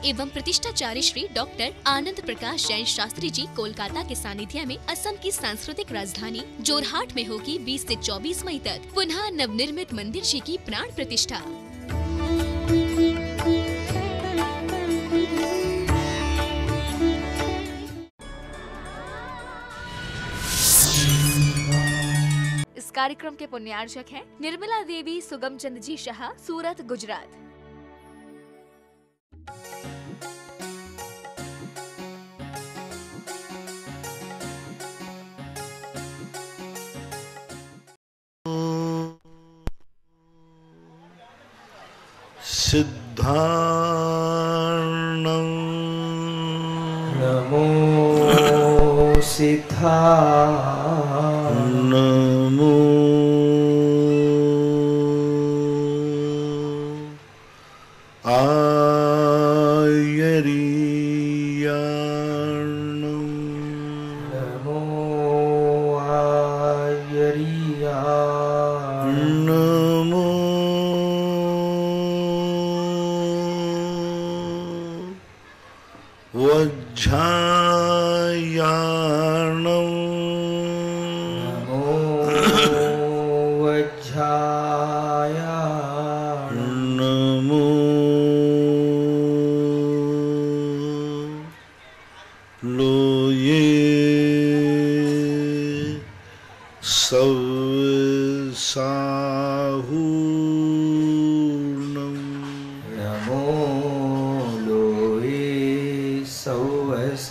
एवं प्रतिष्ठाचार्य श्री डॉक्टर आनंद प्रकाश जैन शास्त्री जी कोलकाता के सानिध्य में असम की सांस्कृतिक राजधानी जोरहाट में होगी 20 से 24 मई तक पुनः नवनिर्मित मंदिर जी की प्राण प्रतिष्ठा। इस कार्यक्रम के पुण्यार्चक हैं निर्मला देवी सुगम चंद जी शाह, सूरत, गुजरात। सिद्धार्णं नमो सिद्धा नमो आयर्याणं नमो आयर्या नमो वज्झायाणं नमो वज्झाया नमो लोये सवसाहूर्णं नमो लोये सौवसाहूर्णं।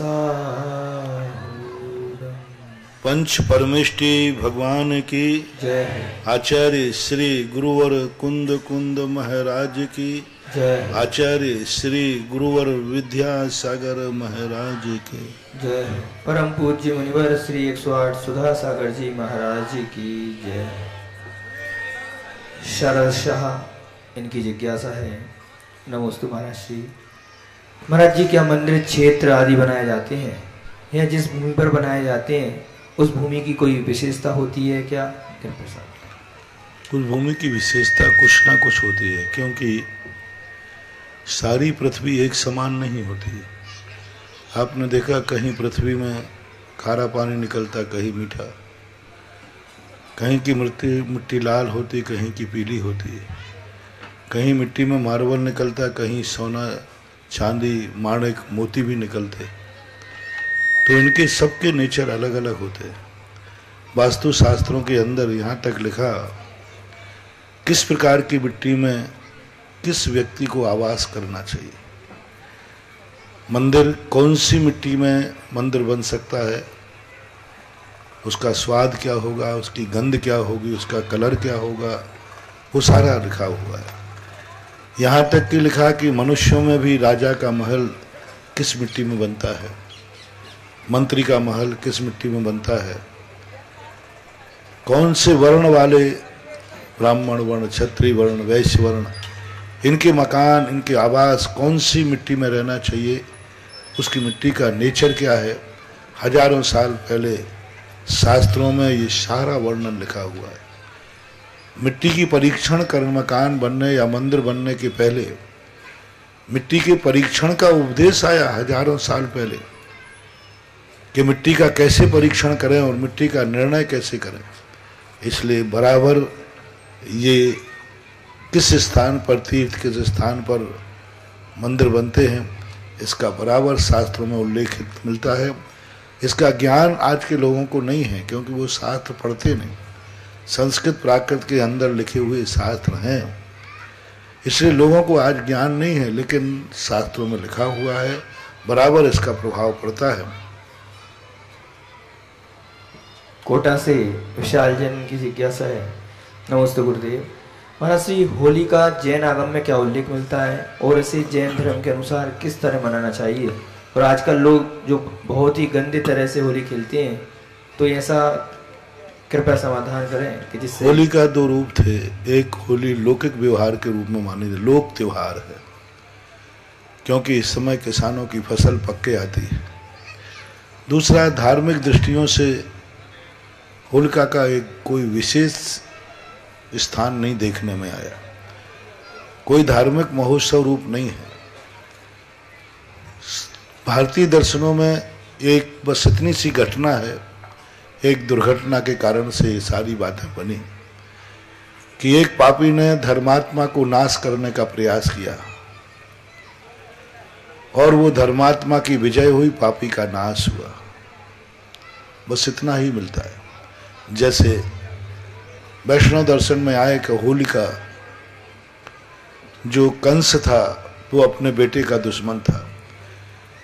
पंच परमेष्टि भगवान की जय आचार्य श्री गुरुवर कुंद कुंद महाराज की जय आचार्य श्री गुरुवर विद्यासागर महाराज की जय परम पूज्य मुनिवर श्री 108 सुधा सागर जी महाराज जी की जय। शरद शाह इनकी जिज्ञासा है। नमोस्तु महाराज श्री। महाराज जी, क्या मंदिर क्षेत्र आदि बनाए जाते हैं या जिस भूमि पर बनाए जाते हैं उस भूमि की कोई विशेषता होती है क्या? कृपया साथ। उस भूमि की विशेषता कुछ ना कुछ होती है, क्योंकि सारी पृथ्वी एक समान नहीं होती। आपने देखा कहीं पृथ्वी में खारा पानी निकलता, कहीं मीठा, कहीं की मिट्टी लाल होती, कहीं की पीली होती है, कहीं मिट्टी में मार्बल निकलता, कहीं सोना चांदी माणिक मोती भी निकलते। तो इनके सबके नेचर अलग अलग होते हैं। वास्तु शास्त्रों के अंदर यहाँ तक लिखा किस प्रकार की मिट्टी में किस व्यक्ति को आवास करना चाहिए, मंदिर कौन सी मिट्टी में मंदिर बन सकता है, उसका स्वाद क्या होगा, उसकी गंध क्या होगी, उसका कलर क्या होगा, वो सारा लिखा हुआ है। यहाँ तक कि लिखा कि मनुष्यों में भी राजा का महल किस मिट्टी में बनता है, मंत्री का महल किस मिट्टी में बनता है, कौन से वर्ण वाले ब्राह्मण वर्ण, क्षत्रिय वर्ण, वैश्य वर्ण, इनके मकान, इनके आवास कौन सी मिट्टी में रहना चाहिए, उसकी मिट्टी का नेचर क्या है। हजारों साल पहले शास्त्रों में ये सारा वर्णन लिखा हुआ है। मिट्टी की परीक्षण कर मकान बनने या मंदिर बनने के पहले मिट्टी के परीक्षण का उपदेश आया हजारों साल पहले कि मिट्टी का कैसे परीक्षण करें और मिट्टी का निर्णय कैसे करें। इसलिए बराबर ये किस स्थान पर तीर्थ, किस स्थान पर मंदिर बनते हैं, इसका बराबर शास्त्रों में उल्लेखित मिलता है। इसका ज्ञान आज के लोगों को नहीं है, क्योंकि वो शास्त्र पढ़ते नहीं। संस्कृत प्राकृत के अंदर लिखे हुए शास्त्र हैं, इसलिए लोगों को आज ज्ञान नहीं है, लेकिन शास्त्रों में लिखा हुआ है, बराबर इसका प्रभाव पड़ता है। कोटा से विशाल जैन की जिज्ञासा है। नमस्ते गुरुदेव। महाराज श्री, होली का जैन आगम में क्या उल्लेख मिलता है और इसे जैन धर्म के अनुसार किस तरह मनाना चाहिए? और आजकल लोग जो बहुत ही गंदे तरह से होली खेलते हैं, तो ऐसा कृपया समाधान करें कि जिससे। होली का दो रूप थे। एक होली लौकिक व्यवहार के रूप में मानी जाती, लोक त्योहार है, क्योंकि इस समय किसानों की फसल पक के आती है। दूसरा, धार्मिक दृष्टियों से होलिका का एक कोई विशेष स्थान नहीं देखने में आया, कोई धार्मिक महोत्सव रूप नहीं है। भारतीय दर्शनों में एक बस इतनी सी घटना है, एक दुर्घटना के कारण से ये सारी बातें बनी कि एक पापी ने धर्मात्मा को नाश करने का प्रयास किया और वो धर्मात्मा की विजय हुई, पापी का नाश हुआ। बस इतना ही मिलता है। जैसे वैष्णव दर्शन में आए कि होलिका जो कंस था वो अपने बेटे का दुश्मन था,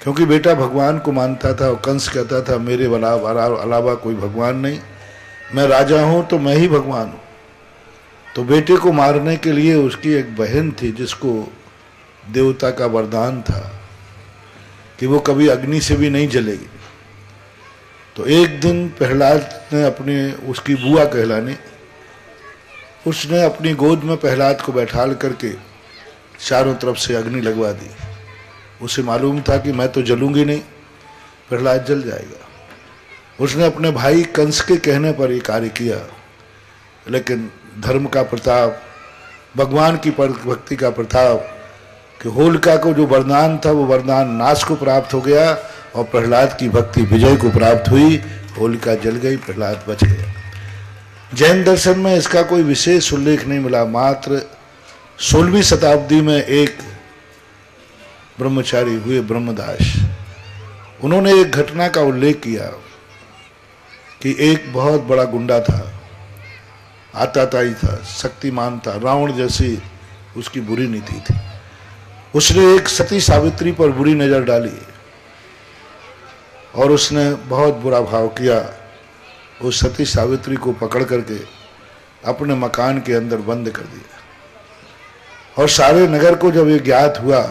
क्योंकि बेटा भगवान को मानता था और कंस कहता था मेरे अलावा कोई भगवान नहीं, मैं राजा हूं तो मैं ही भगवान हूं। तो बेटे को मारने के लिए उसकी एक बहन थी जिसको देवता का वरदान था कि वो कभी अग्नि से भी नहीं जलेगी। तो एक दिन प्रहलाद ने अपने, उसकी बुआ कहलाने, उसने अपनी गोद में प्रहलाद को बैठाल करके चारों तरफ से अग्नि लगवा दी। उसे मालूम था कि मैं तो जलूंगी नहीं, प्रहलाद जल जाएगा। उसने अपने भाई कंस के कहने पर ये कार्य किया, लेकिन धर्म का प्रताप, भगवान की भक्ति का प्रताप कि होलिका को जो वरदान था वो वरदान नाश को प्राप्त हो गया और प्रहलाद की भक्ति विजय को प्राप्त हुई। होलिका जल गई, प्रहलाद बच गया। जैन दर्शन में इसका कोई विशेष उल्लेख नहीं मिला। मात्र 16वीं शताब्दी में एक ब्रह्मचारी हुए ब्रह्मदास, उन्होंने एक घटना का उल्लेख किया कि एक बहुत बड़ा गुंडा था, आताताई था, शक्तिमान था, रावण जैसी उसकी बुरी नीति थी। उसने एक सती सावित्री पर बुरी नजर डाली और उसने बहुत बुरा भाव किया। उस सती सावित्री को पकड़ करके अपने मकान के अंदर बंद कर दिया। और सारे नगर को जब ये ज्ञात हुआ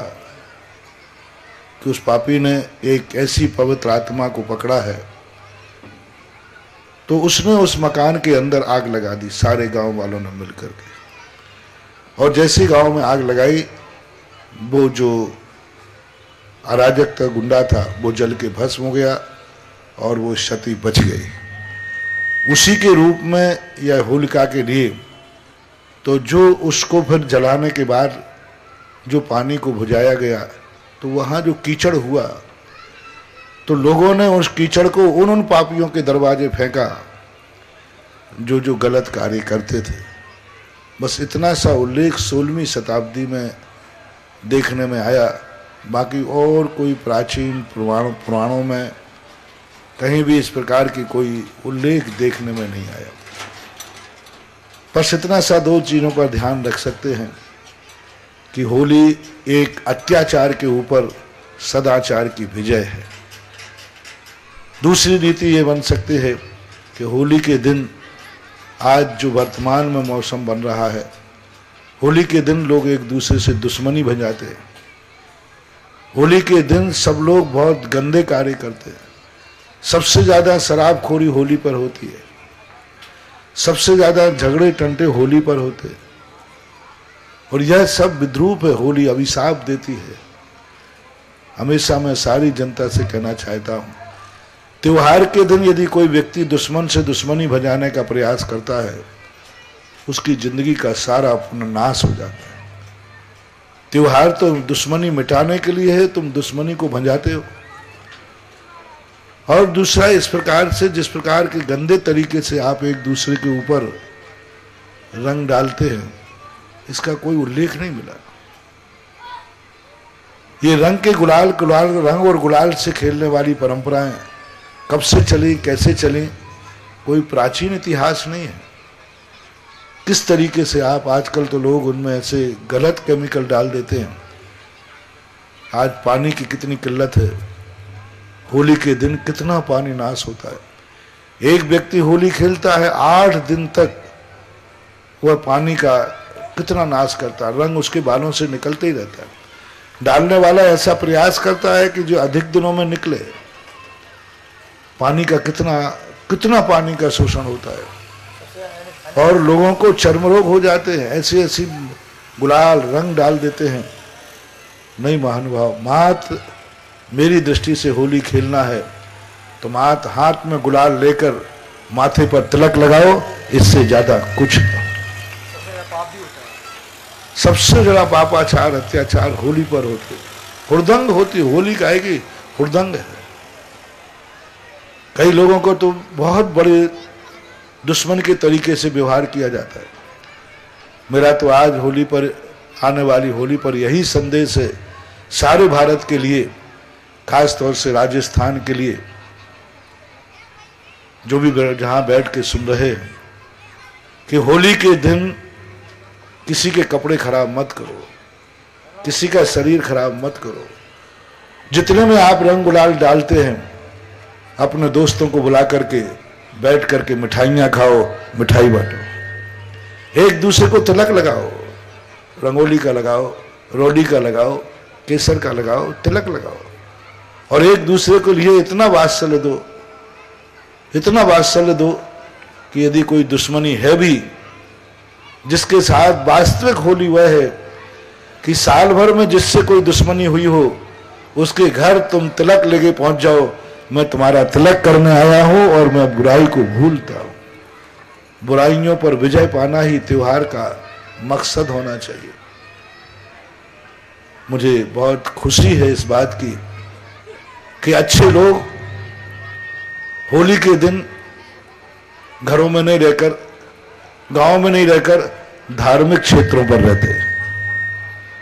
कि उस पापी ने एक ऐसी पवित्र आत्मा को पकड़ा है, तो उसने उस मकान के अंदर आग लगा दी, सारे गांव वालों ने मिलकर के। और जैसे गांव में आग लगाई, वो जो अराजक था, गुंडा था, वो जल के भस्म हो गया और वो सती बच गई। उसी के रूप में यह होलिका के लिए, तो जो उसको फिर जलाने के बाद जो पानी को बुझाया गया, तो वहाँ जो कीचड़ हुआ, तो लोगों ने उस कीचड़ को उन पापियों के दरवाजे फेंका जो जो गलत कार्य करते थे। बस इतना सा उल्लेख 16वीं शताब्दी में देखने में आया। बाकी और कोई प्राचीन पुराणों में कहीं भी इस प्रकार की कोई उल्लेख देखने में नहीं आया। बस इतना सा दो चीज़ों पर ध्यान रख सकते हैं कि होली एक अत्याचार के ऊपर सदाचार की विजय है। दूसरी रीति ये बन सकती है कि होली के दिन, आज जो वर्तमान में मौसम बन रहा है, होली के दिन लोग एक दूसरे से दुश्मनी बन जाते हैं। होली के दिन सब लोग बहुत गंदे कार्य करते हैं। सबसे ज्यादा शराबखोरी होली पर होती है, सबसे ज्यादा झगड़े टंटे होली पर होते हैं। और यह सब विद्रूप है, होली अभिशाप देती है। हमेशा मैं सारी जनता से कहना चाहता हूं, त्योहार के दिन यदि कोई व्यक्ति दुश्मन से दुश्मनी भजाने का प्रयास करता है, उसकी जिंदगी का सारा नाश हो जाता है। त्योहार तो दुश्मनी मिटाने के लिए है, तुम दुश्मनी को भंजाते हो। और दूसरा, इस प्रकार से, जिस प्रकार के गंदे तरीके से आप एक दूसरे के ऊपर रंग डालते हैं, इसका कोई उल्लेख नहीं मिला। ये रंग के गुलाल रंग और गुलाल से खेलने वाली परंपराएं कब से चली, कैसे चली, कोई प्राचीन इतिहास नहीं है। किस तरीके से आप, आजकल तो लोग उनमें ऐसे गलत केमिकल डाल देते हैं। आज पानी की कितनी किल्लत है, होली के दिन कितना पानी नाश होता है। एक व्यक्ति होली खेलता है, 8 दिन तक वह पानी का कितना नाश करता है, रंग उसके बालों से निकलते ही रहता है। डालने वाला ऐसा प्रयास करता है कि जो अधिक दिनों में निकले। पानी का कितना पानी का शोषण होता है और लोगों को चर्म रोग हो जाते हैं। ऐसी गुलाल रंग डाल देते हैं। नहीं महानुभाव, मात्र मेरी दृष्टि से होली खेलना है तो मात्र हाथ में गुलाल लेकर माथे पर तिलक लगाओ, इससे ज्यादा कुछ नहीं। सबसे ज्यादा पापाचार, अत्याचार होली पर होते, हुड़दंग होती। होली का है कि हुड़दंग है। कई लोगों को तो बहुत बड़े दुश्मन के तरीके से व्यवहार किया जाता है। मेरा तो आज होली पर, आने वाली होली पर यही संदेश है सारे भारत के लिए, खास तौर से राजस्थान के लिए, जो भी जहां बैठ के सुन रहे हैं, कि होली के दिन किसी के कपड़े खराब मत करो, किसी का शरीर खराब मत करो। जितने में आप रंग गुलाल डालते हैं, अपने दोस्तों को बुला करके बैठ करके मिठाइयां खाओ, मिठाई बांटो, एक दूसरे को तिलक लगाओ, रंगोली का लगाओ, रोली का लगाओ, केसर का लगाओ, तिलक लगाओ, और एक दूसरे के लिए इतना वात्सल्य दो, इतना वात्सल्य दो कि यदि कोई दुश्मनी है भी, जिसके साथ वास्तविक होली वह है कि साल भर में जिससे कोई दुश्मनी हुई हो, उसके घर तुम तिलक लेके पहुंच जाओ, मैं तुम्हारा तिलक करने आया हूं और मैं बुराई को भूलता हूं। बुराइयों पर विजय पाना ही त्योहार का मकसद होना चाहिए। मुझे बहुत खुशी है इस बात की कि अच्छे लोग होली के दिन घरों में नहीं रहकर, गांव में नहीं रहकर, धार्मिक क्षेत्रों पर रहते हैं।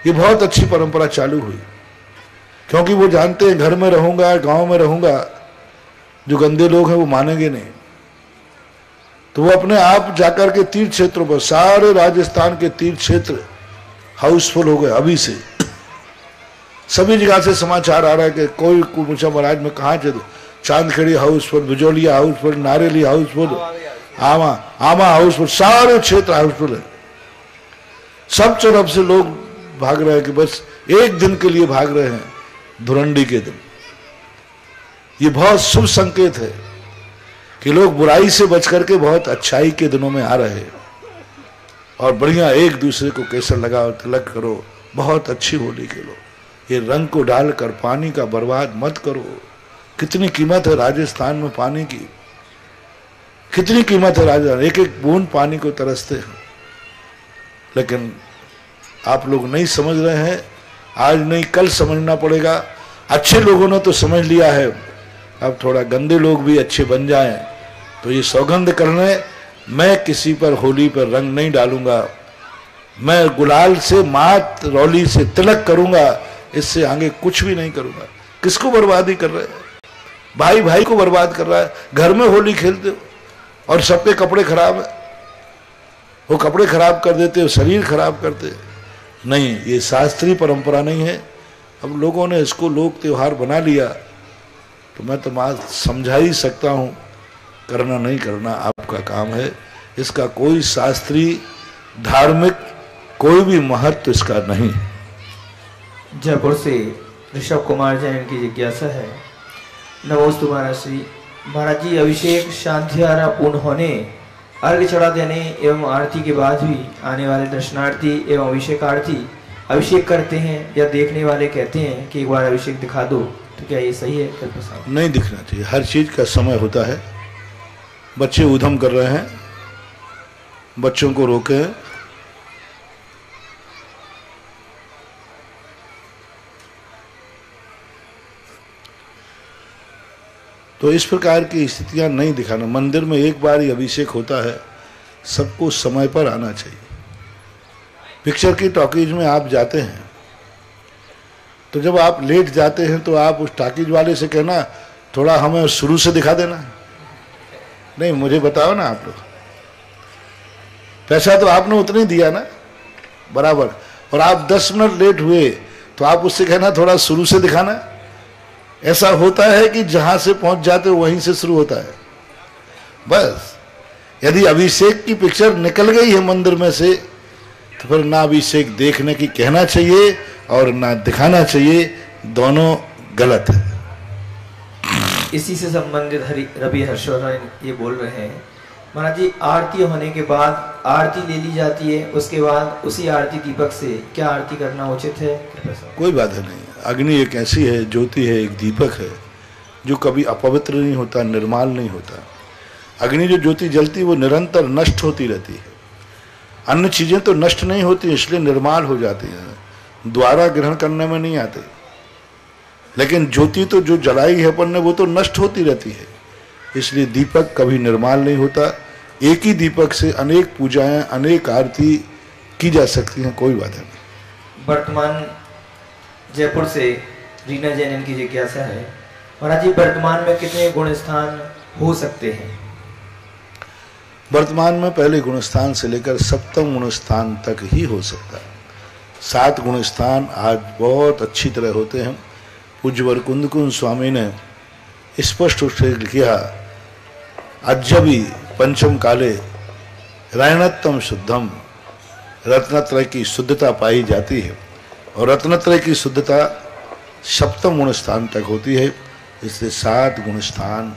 ये बहुत अच्छी परंपरा चालू हुई, क्योंकि वो जानते हैं घर में रहूंगा, गांव में रहूंगा, जो गंदे लोग हैं वो मानेंगे नहीं, तो वो अपने आप जाकर के तीर्थ क्षेत्रों पर, सारे राजस्थान के तीर्थ क्षेत्र हाउसफुल हो गए अभी से। सभी जगह से समाचार आ रहा है कि कोई पूछा महाराज में कहाँ चलो, चांदखेड़ी हाउसफुल, बिजोलिया हाउसफुल, नारेली हाउसफुल, आमा हाउसफुल, सारे क्षेत्र हाउसफुल है। सब तरफ से लोग भाग रहे हैं कि बस एक दिन के लिए भाग रहे हैं, धुरंडी के दिन। ये बहुत शुभ संकेत है कि लोग बुराई से बच करके बहुत अच्छाई के दिनों में आ रहे हैं, और बढ़िया एक दूसरे को केसर लगाओ, तिलक करो, बहुत अच्छी होली खेलो। ये रंग को डालकर पानी का बर्बाद मत करो। कितनी कीमत है राजस्थान में पानी की, कितनी कीमत है राजस्थान, एक एक बूंद पानी को तरसते हैं, लेकिन आप लोग नहीं समझ रहे हैं। आज नहीं कल समझना पड़ेगा। अच्छे लोगों ने तो समझ लिया है, अब थोड़ा गंदे लोग भी अच्छे बन जाएं, तो ये सौगंध करने, मैं किसी पर होली पर रंग नहीं डालूंगा, मैं गुलाल से, मात रौली से तिलक करूंगा, इससे आगे कुछ भी नहीं करूंगा। किसको बर्बादी कर रहे हैं? भाई भाई को बर्बाद कर रहा है। घर में होली खेलते हो और सबके कपड़े खराब है, वो कपड़े खराब कर देते हो, शरीर खराब करते नहीं। ये शास्त्रीय परंपरा नहीं है। अब लोगों ने इसको लोक त्योहार बना लिया, तो मैं तो बात समझा ही सकता हूं, करना नहीं करना आपका काम है। इसका कोई शास्त्रीय, धार्मिक कोई भी महत्व इसका नहीं। जयपुर से ऋषभ कुमार जैन की जिज्ञासा है। नमोस्तु महाराज श्री। महाराज जी, अभिषेक शांतिहारा पूर्ण होने, अर्घ चढ़ा देने एवं आरती के बाद भी आने वाले दर्शनार्थी एवं अभिषेकार्थी अभिषेक करते हैं, या देखने वाले कहते हैं कि एक बार अभिषेक दिखा दो, तो क्या ये सही है? नहीं दिखना चाहिए। हर चीज का समय होता है। बच्चे उधम कर रहे हैं, बच्चों को रोकें। तो इस प्रकार की स्थितियां नहीं दिखाना। मंदिर में एक बार ही अभिषेक होता है, सबको समय पर आना चाहिए। पिक्चर की टॉकीज में आप जाते हैं, तो जब आप लेट जाते हैं तो आप उस टॉकीज वाले से कहना थोड़ा हमें शुरू से दिखा देना। नहीं, मुझे बताओ ना आप लोग, पैसा तो आपने उतना ही दिया ना बराबर, और आप 10 मिनट लेट हुए तो आप उससे कहना थोड़ा शुरू से दिखाना। ऐसा होता है कि जहां से पहुंच जाते हो वहीं से शुरू होता है बस। यदि अभिषेक की पिक्चर निकल गई है मंदिर में से, तो फिर ना अभिषेक देखने की कहना चाहिए और ना दिखाना चाहिए, दोनों गलत है। इसी से संबंधित रवि हर्षवर्धन ये बोल रहे हैं, महाराज जी, आरती होने के बाद आरती ले ली जाती है, उसके बाद उसी आरती दीपक से क्या आरती करना उचित है? कोई बाधा नहीं। अग्नि एक ऐसी है, ज्योति है, एक दीपक है जो कभी अपवित्र नहीं होता, निर्माल नहीं होता। अग्नि जो ज्योति जलती वो निरंतर नष्ट होती रहती है। अन्य चीजें तो नष्ट नहीं होती, इसलिए निर्माल हो जाती हैं, द्वारा ग्रहण करने में नहीं आते। लेकिन ज्योति तो जो जलाई है अपन ने वो तो नष्ट होती रहती है, इसलिए दीपक कभी निर्माल नहीं होता। एक ही दीपक से अनेक पूजाएं, अनेक आरती की जा सकती हैं, कोई बात नहीं। वर्तमान जयपुर से रीना जैन इनकी जिज्ञासा है, महाराज जी वर्तमान में कितने गुण स्थान हो सकते हैं? वर्तमान में पहले गुण स्थान से लेकर सप्तम गुण स्थान तक ही हो सकता है। 7 गुण स्थान आज बहुत अच्छी तरह होते हैं। पूज्यवर कुंदकुंज स्वामी ने स्पष्ट रूप से किया, अज्जबी पंचम काले रैणत्तम शुद्धम, रत्नत्रय की शुद्धता पाई जाती है और रत्नत्रय की शुद्धता सप्तम गुण स्थान तक होती है, इसलिए 7 गुण स्थान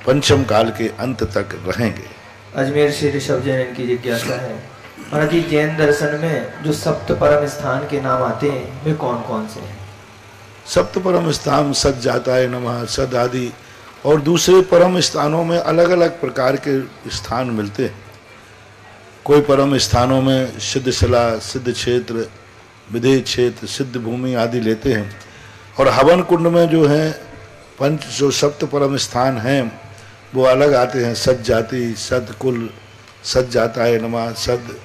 पंचम काल के अंत तक रहेंगे। अजमेर श्री ऋषभ जैन इनकी जिज्ञासा है, महाराज जी जैन दर्शन में जो सप्त परम स्थान के नाम आते हैं वे कौन कौन से हैं? सप्त परम स्थान सद जाताय नमः, सद आदि और दूसरे परम स्थानों में अलग अलग प्रकार के स्थान मिलते हैं। कोई परम स्थानों में सिद्ध शिला, सिद्ध क्षेत्र, विदेह क्षेत्र, सिद्ध भूमि आदि लेते हैं और हवन कुंड में जो है जो सप्त परम स्थान हैं वो अलग आते हैं। सद जाति, सद कुल, सद जाताय नमः, सद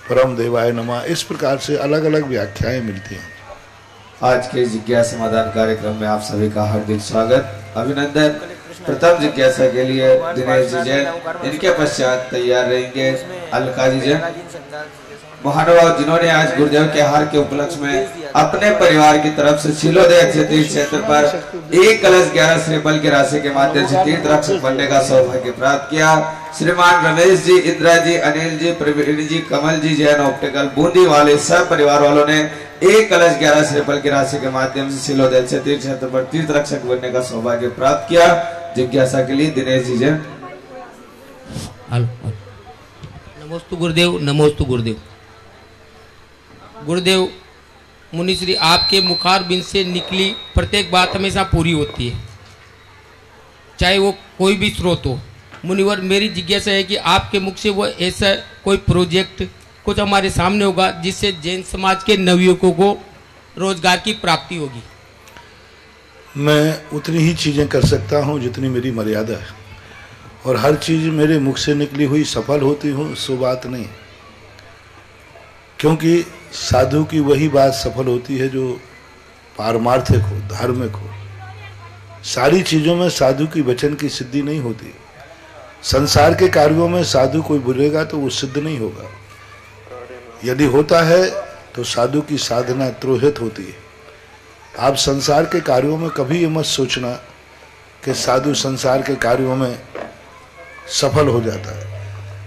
परम देवाय नमः, इस प्रकार से अलग अलग व्याख्याएं मिलती हैं। आज के जिज्ञासा समाधान कार्यक्रम में आप सभी का हार्दिक स्वागत, अभिनंदन। प्रथम जिज्ञासा के लिए दिनेश जी जैन, इनके पश्चात तैयार रहेंगे अलका जी जैन। महानुभाव जिन्होंने आज गुरुदेव के हार के उपलक्ष्य में अपने परिवार की तरफ से सिलोदय तीर्थ क्षेत्र पर 1 कलश 11 श्रीफल की राशि के माध्यम से तीर्थ रक्षक बनने का सौभाग्य प्राप्त किया, श्रीमान रमेश जी, इंदिरा जी, अनिल जी, प्रवीण जी, कमल जी जैन ऑप्टिकल बूंदी वाले सब परिवार वालों ने 1 कलश 11 श्रीफल की राशि के माध्यम से सिलोदय से तीर्थ क्षेत्र पर तीर्थ रक्षक बनने का सौभाग्य प्राप्त किया। जिज्ञासा के लिए दिनेश जी जैन। नमोस्तु गुरुदेव, नमोस्तु गुरुदेव। गुरुदेव मुनिश्री, आपके मुखार बिंद से निकली प्रत्येक बात हमेशा पूरी होती है, चाहे वो कोई भी स्रोत हो। मुनिवर, मेरी जिज्ञासा है कि आपके मुख से वो ऐसा कोई प्रोजेक्ट कुछ हमारे सामने होगा जिससे जैन समाज के नवयुवकों को रोजगार की प्राप्ति होगी। मैं उतनी ही चीज़ें कर सकता हूँ जितनी मेरी मर्यादा है, और हर चीज़ मेरे मुख से निकली हुई सफल होती हो सो बात नहीं, क्योंकि साधु की वही बात सफल होती है जो पारमार्थिक हो, धार्मिक हो। सारी चीज़ों में साधु की वचन की सिद्धि नहीं होती। संसार के कार्यों में साधु कोई बोलेगा तो वो सिद्ध नहीं होगा। यदि होता है तो साधु की साधना त्रोहित होती है। आप संसार के कार्यों में कभी ये मत सोचना कि साधु संसार के कार्यों में सफल हो जाता है।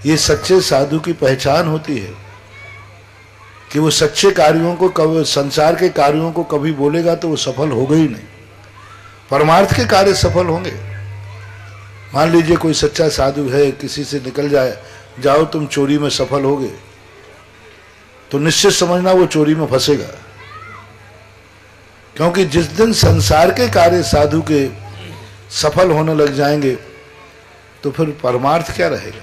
ये सच्चे साधु की पहचान होती है कि वो सच्चे कार्यों को कभी, संसार के कार्यों को कभी बोलेगा तो वो सफल होगा ही नहीं, परमार्थ के कार्य सफल होंगे। मान लीजिए कोई सच्चा साधु है, किसी से निकल जाए, जाओ तुम चोरी में सफल होगे, तो निश्चित समझना वो चोरी में फंसेगा, क्योंकि जिस दिन संसार के कार्य साधु के सफल होने लग जाएंगे तो फिर परमार्थ क्या रहेगा।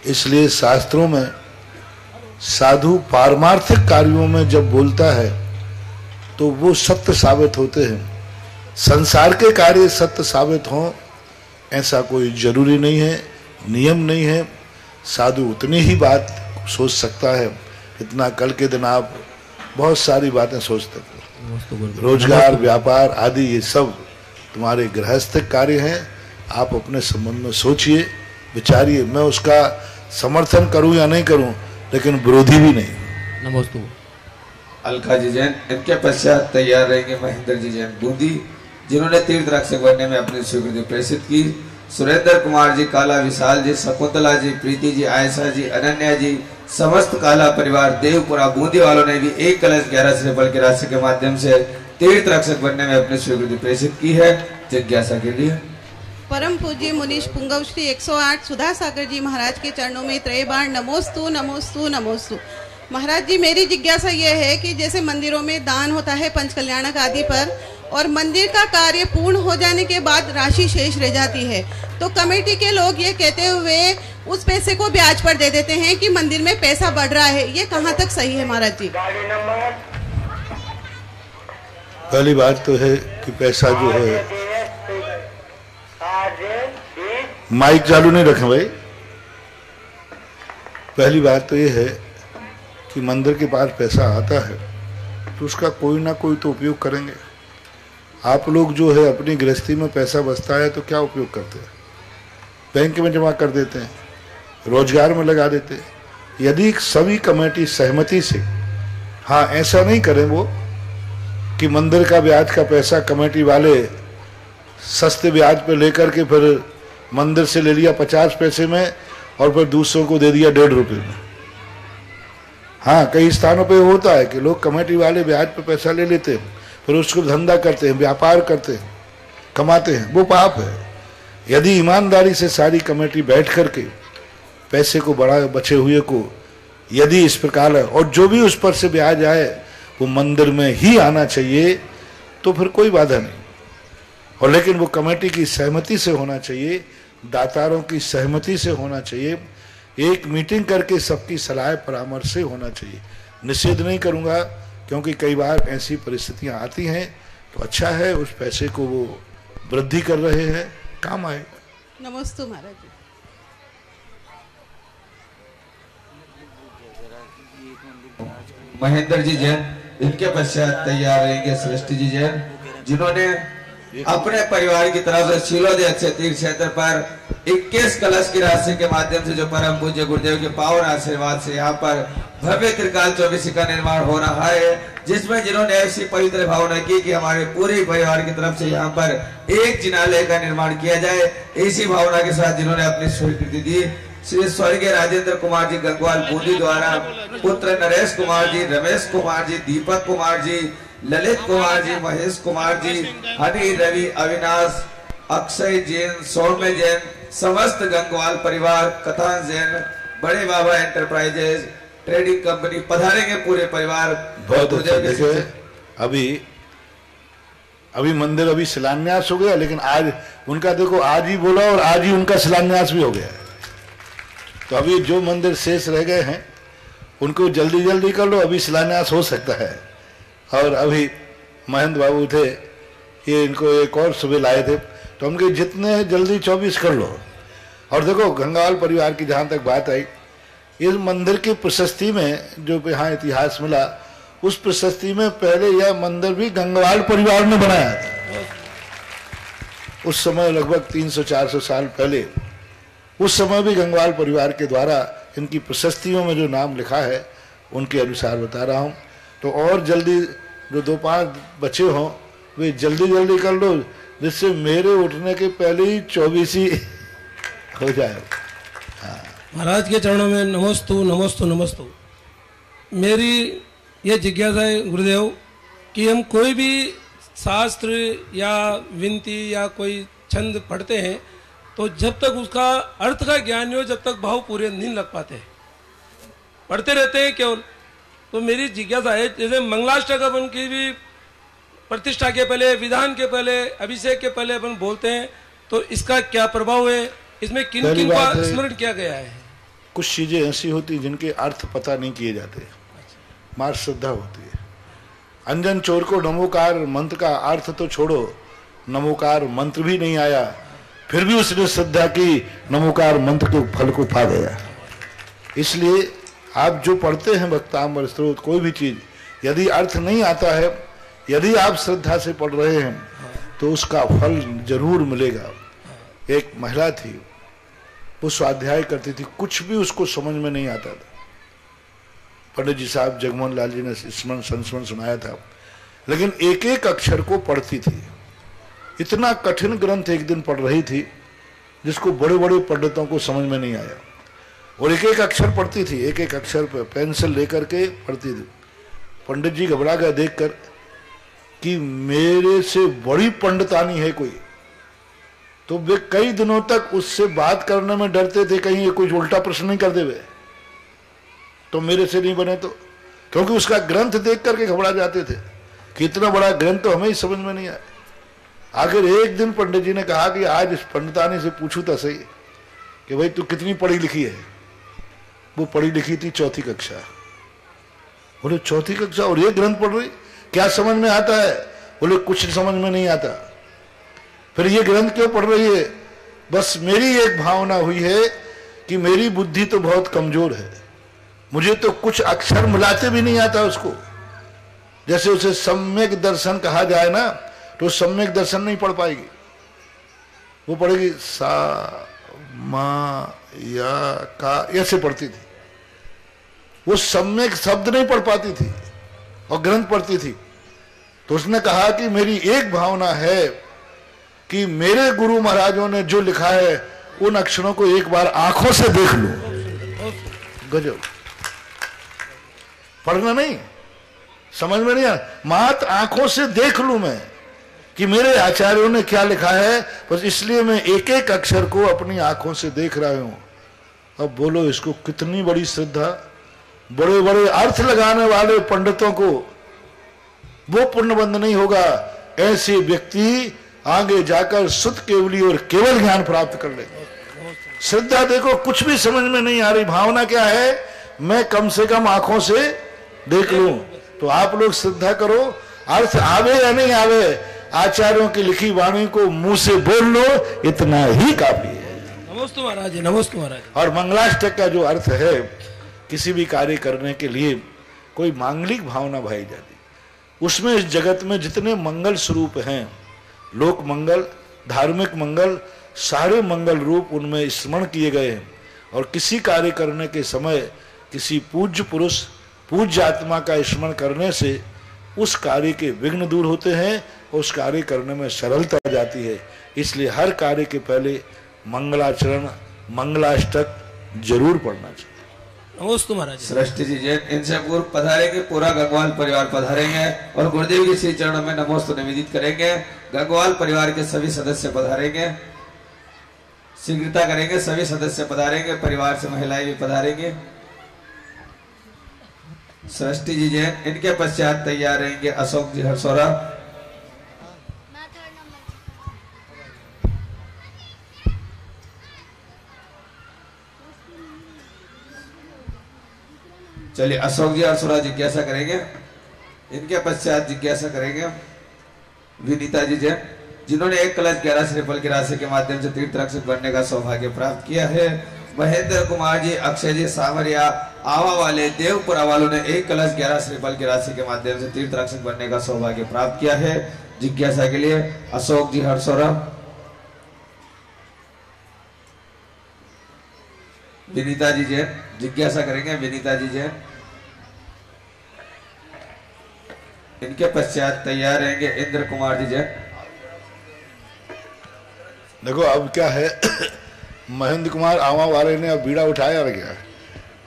इसलिए शास्त्रों में साधु पारमार्थिक कार्यों में जब बोलता है तो वो सत्य साबित होते हैं। संसार के कार्य सत्य साबित हों ऐसा कोई जरूरी नहीं है, नियम नहीं है। साधु उतनी ही बात सोच सकता है, इतना कल के दिन आप बहुत सारी बातें सोचते हैं। रोजगार, व्यापार आदि ये सब तुम्हारे गृहस्थ कार्य हैं। आप अपने संबंध में सोचिए, विचारिए। मैं उसका समर्थन करूं या नहीं करूं, लेकिन विरोधी भी नहीं। नमस्ते। अलका जी जैन, इनके पश्चात तैयार रहेंगे महेंद्र जी जैन बूंदी, जिन्होंने तीर्थ रक्षक बनने में अपनी स्वीकृति प्रेषित की। सुरेंद्र कुमार जी, काला विशाल जी, शकुंतला जी, प्रीति जी, आयशा जी, अनन्या जी, समस्त काला परिवार देवपुरा बूंदी वालों ने भी 1 कलश 11 श्रीफल की राशि के माध्यम से तीर्थ रक्षक बनने में अपनी स्वीकृति प्रेषित की है। जिज्ञासा के लिए परम पूज्य मुनीश पुंगव श्री 108 सुधा सागर जी महाराज के चरणों में त्रयबार नमोस्तु नमोस्तु नमोस्तु। महाराज जी, मेरी जिज्ञासा ये है कि जैसे मंदिरों में दान होता है पंचकल्याणक आदि पर, और मंदिर का कार्य पूर्ण हो जाने के बाद राशि शेष रह जाती है, तो कमेटी के लोग ये कहते हुए उस पैसे को ब्याज पर दे देते हैं कि मंदिर में पैसा बढ़ रहा है। ये कहाँ तक सही है महाराज जी? पहली बात तो है कि पैसा जो है, माइक चालू नहीं रखें भाई। पहली बात तो ये है कि मंदिर के पास पैसा आता है तो उसका कोई ना कोई तो उपयोग करेंगे। आप लोग जो है अपनी गृहस्थी में पैसा बचता है तो क्या उपयोग करते हैं? बैंक में जमा कर देते हैं, रोजगार में लगा देते हैं। यदि सभी कमेटी सहमति से, हाँ ऐसा नहीं करें वो कि मंदिर का ब्याज का पैसा कमेटी वाले सस्ते ब्याज पे लेकर के फिर मंदिर से ले लिया 50 पैसे में और फिर दूसरों को दे दिया 1.5 रुपये में। हाँ कई स्थानों पे होता है कि लोग कमेटी वाले ब्याज पे पैसा ले लेते हैं, फिर उसको धंधा करते हैं, व्यापार करते हैं, कमाते हैं, वो पाप है। यदि ईमानदारी से सारी कमेटी बैठ करके पैसे को बढ़ा, बचे हुए को यदि इस प्रकार है और जो भी उस पर से ब्याज आए वो मंदिर में ही आना चाहिए तो फिर कोई बाधा नहीं। और लेकिन वो कमेटी की सहमति से होना चाहिए, दातारों की सहमति से होना चाहिए, एक मीटिंग करके सबकी सलाह परामर्श से होना चाहिए। निषेध नहीं करूंगा क्योंकि कई बार ऐसी परिस्थितियां आती हैं, तो अच्छा है उस पैसे को वो वृद्धि कर रहे हैं, काम आए। नमस्ते महाराज जी। महेंद्र जी जैन, इनके पश्चात तैयार रहेंगे सृष्टि जी जैन, जिन्होंने अपने परिवार की तरफ से शीलोदय तीर्थ क्षेत्र पर 21 कलश की राशि के माध्यम से जो परम पूज्य गुरुदेव के पावन आशीर्वाद से यहाँ पर भव्य त्रिकाल चौबीसी का निर्माण हो रहा है, जिसमें जिन्होंने ऐसी पवित्र भावना की कि हमारे पूरे परिवार की तरफ से यहाँ पर एक जिनालय का निर्माण किया जाए। इसी भावना के साथ जिन्होंने अपनी स्वीकृति दी, श्री स्वर्गीय राजेंद्र कुमार जी गंगवाल बूंदी द्वारा पुत्र नरेश कुमार जी, रमेश कुमार जी, दीपक कुमार जी, ललित कुमार जी, महेश कुमार जी, हरि, रवि, अविनाश, अक्षय जैन, सौम्य जैन, समस्त गंगवाल परिवार, कथा जैन, बड़े बाबा एंटरप्राइजेज ट्रेडिंग कंपनी पधारेंगे पूरे परिवार। बहुत अच्छा। देखिए अभी मंदिर अभी शिलान्यास हो गया, लेकिन आज उनका देखो आज ही बोला और आज ही उनका शिलान्यास भी हो गया। तो अभी जो मंदिर शेष रह गए हैं उनको जल्दी जल्दी कर लो, अभी शिलान्यास हो सकता है। और अभी महेंद्र बाबू थे, ये इनको एक और सुबह लाए थे, तो उनके जितने जल्दी 24 कर लो। और देखो गंगवाल परिवार की जहाँ तक बात आई, इस मंदिर की प्रशस्ति में जो यहाँ इतिहास मिला, उस प्रशस्ति में पहले यह मंदिर भी गंगवाल परिवार ने बनाया था। उस समय लगभग 300-400 साल पहले, उस समय भी गंगवाल परिवार के द्वारा इनकी प्रशस्तियों में जो नाम लिखा है उनके अनुसार बता रहा हूँ। तो और जल्दी जो 2-5 बचे हों वे जल्दी जल्दी कर लो, जिससे मेरे उठने के पहले ही 24 ही हो जाए। महाराज के चरणों में नमस्तु नमस्तु नमस्तु। मेरी ये जिज्ञासा है गुरुदेव कि हम कोई भी शास्त्र या विनती या कोई छंद पढ़ते हैं तो जब तक उसका अर्थ का ज्ञान नहीं हो, जब तक भाव पूरे नहीं लग पाते, पढ़ते रहते हैं केवल। तो मेरी जिज्ञासा है, जैसे मंगलाष्टक की भी प्रतिष्ठा के पहले, विधान के पहले, अभिषेक के पहले अपन बोलते हैं, तो इसका क्या प्रभाव है, इसमें किन किन का स्मरण किया गया है? कुछ चीजें ऐसी होती जिनके अर्थ पता नहीं किए जाते, मार श्रद्धा होती है। अंजन चोर को नमोकार मंत्र का अर्थ तो छोड़ो, नमोकार मंत्र भी नहीं आया, फिर भी उसने श्रद्धा की, नमोकार मंत्र के फल को पा गया। इसलिए आप जो पढ़ते हैं भक्तांबर स्त्रोत, कोई भी चीज यदि अर्थ नहीं आता है, यदि आप श्रद्धा से पढ़ रहे हैं तो उसका फल जरूर मिलेगा। एक महिला थी, वो स्वाध्याय करती थी, कुछ भी उसको समझ में नहीं आता था। पंडित जी साहब जगमोहन लाल जी ने स्मरण संस्मरण सुनाया था, लेकिन एक एक अक्षर को पढ़ती थी। इतना कठिन ग्रंथ एक दिन पढ़ रही थी जिसको बड़े बड़े पंडितों को समझ में नहीं आया, और एक एक अक्षर पढ़ती थी, एक एक अक्षर पर पेंसिल लेकर के पढ़ती थी। पंडित जी घबरा गए देखकर कि मेरे से बड़ी पंडितानी है कोई। तो वे कई दिनों तक उससे बात करने में डरते थे, कहीं ये कुछ उल्टा प्रश्न नहीं कर देवे तो मेरे से नहीं बने, तो क्योंकि उसका ग्रंथ देख करके घबरा जाते थे कि इतना बड़ा ग्रंथ तो हमें ही समझ में नहीं आया। आखिर एक दिन पंडित जी ने कहा कि आज इस पंडितानी से पूछू तो सही कि भाई तू कितनी पढ़ी लिखी है। वो पढ़ी लिखी थी 4वीं कक्षा। बोले 4वीं कक्षा और ये ग्रंथ पढ़ रही, क्या समझ में आता है? बोले कुछ समझ में नहीं आता, फिर ये ग्रंथ क्यों पढ़ रही है? बस मेरी एक भावना हुई है कि मेरी बुद्धि तो बहुत कमजोर है, मुझे तो कुछ अक्षर मिलाते भी नहीं आता उसको। जैसे उसे सम्यक दर्शन कहा जाए ना, तो सम्यक दर्शन नहीं पढ़ पाएगी, वो पढ़ेगी सा मा या का, ऐसे पढ़ती थी, वो सम्यक शब्द नहीं पढ़ पाती थी और ग्रंथ पढ़ती थी। तो उसने कहा कि मेरी एक भावना है कि मेरे गुरु महाराजों ने जो लिखा है उन अक्षरों को एक बार आंखों से देख लूं। गजब, पढ़ना नहीं, समझ में नहीं आ, मात्र आंखों से देख लूं मैं कि मेरे आचार्यों ने क्या लिखा है, बस इसलिए मैं एक एक अक्षर को अपनी आंखों से देख रहा हूं। अब बोलो इसको कितनी बड़ी श्रद्धा। बड़े बड़े अर्थ लगाने वाले पंडितों को वो पुण्यबंध नहीं होगा, ऐसे व्यक्ति आगे जाकर शुद्ध केवली और केवल ज्ञान प्राप्त कर लेंगे। श्रद्धा देखो, कुछ भी समझ में नहीं आ रही, भावना क्या है, मैं कम से कम आंखों से देख लूं। तो आप लोग श्रद्धा करो, अर्थ आवे या नहीं आवे, आचार्यों की लिखी वाणी को मुंह से बोल लो, इतना ही काफी है। नमस्ते महाराज, नमस्ते महाराज। और मंगलाष्टक का जो अर्थ है, किसी भी कार्य करने के लिए कोई मांगलिक भावना भाई जाती, उसमें इस जगत में जितने मंगल स्वरूप हैं, लोक मंगल, धार्मिक मंगल, सारे मंगल रूप उनमें स्मरण किए गए हैं। और किसी कार्य करने के समय किसी पूज्य पुरुष, पूज्य आत्मा का स्मरण करने से उस कार्य के विघ्न दूर होते हैं, उस कार्य करने में सरलता जाती है। इसलिए हर कार्य के पहले मंगलाचरण, मंगलाष्टक जरूर पढ़ना चाहिए। नमस्ते महाराज। सृष्टि जी जैन इनसे पूर्व पधारेंगे, पूरा गंगवाल परिवार पधारेंगे और गुरुदेव के श्री चरणों में नमोस्तु निवेदित करेंगे। गंगवाल परिवार के सभी सदस्य पधारेंगे, शीघ्रता करेंगे, सभी सदस्य पधारेंगे, परिवार से महिलाएं भी पधारेंगे। सृष्टि जी जैन, इनके पश्चात तैयार रहेंगे अशोक जी हरसोरा। चलिए अशोक जी हरसोरा जिज्ञासा करेंगे, इनके पश्चात जिज्ञासा करेंगे विनीता जी जैन, जिन्होंने एक कलश 11 श्रीफल की राशि के माध्यम से तीर्थ रक्षक बनने का सौभाग्य प्राप्त किया है। महेंद्र कुमार जी, अक्षय जी सावरिया, आवा वाले देवपुरा वालों ने एक कलश 11 श्रीफल की राशि के माध्यम से तीर्थ रक्षक बनने का सौभाग्य प्राप्त किया है। जिज्ञासा के लिए अशोक जी हरसोरा। विनीता जी जैन जिज्ञासा करेंगे, विनीता जी जैन, इनके पश्चात तैयार रहेंगे इंद्र कुमार जी जैन। देखो अब क्या है, महेंद्र कुमार आवा वाले ने अब बीड़ा उठाया गया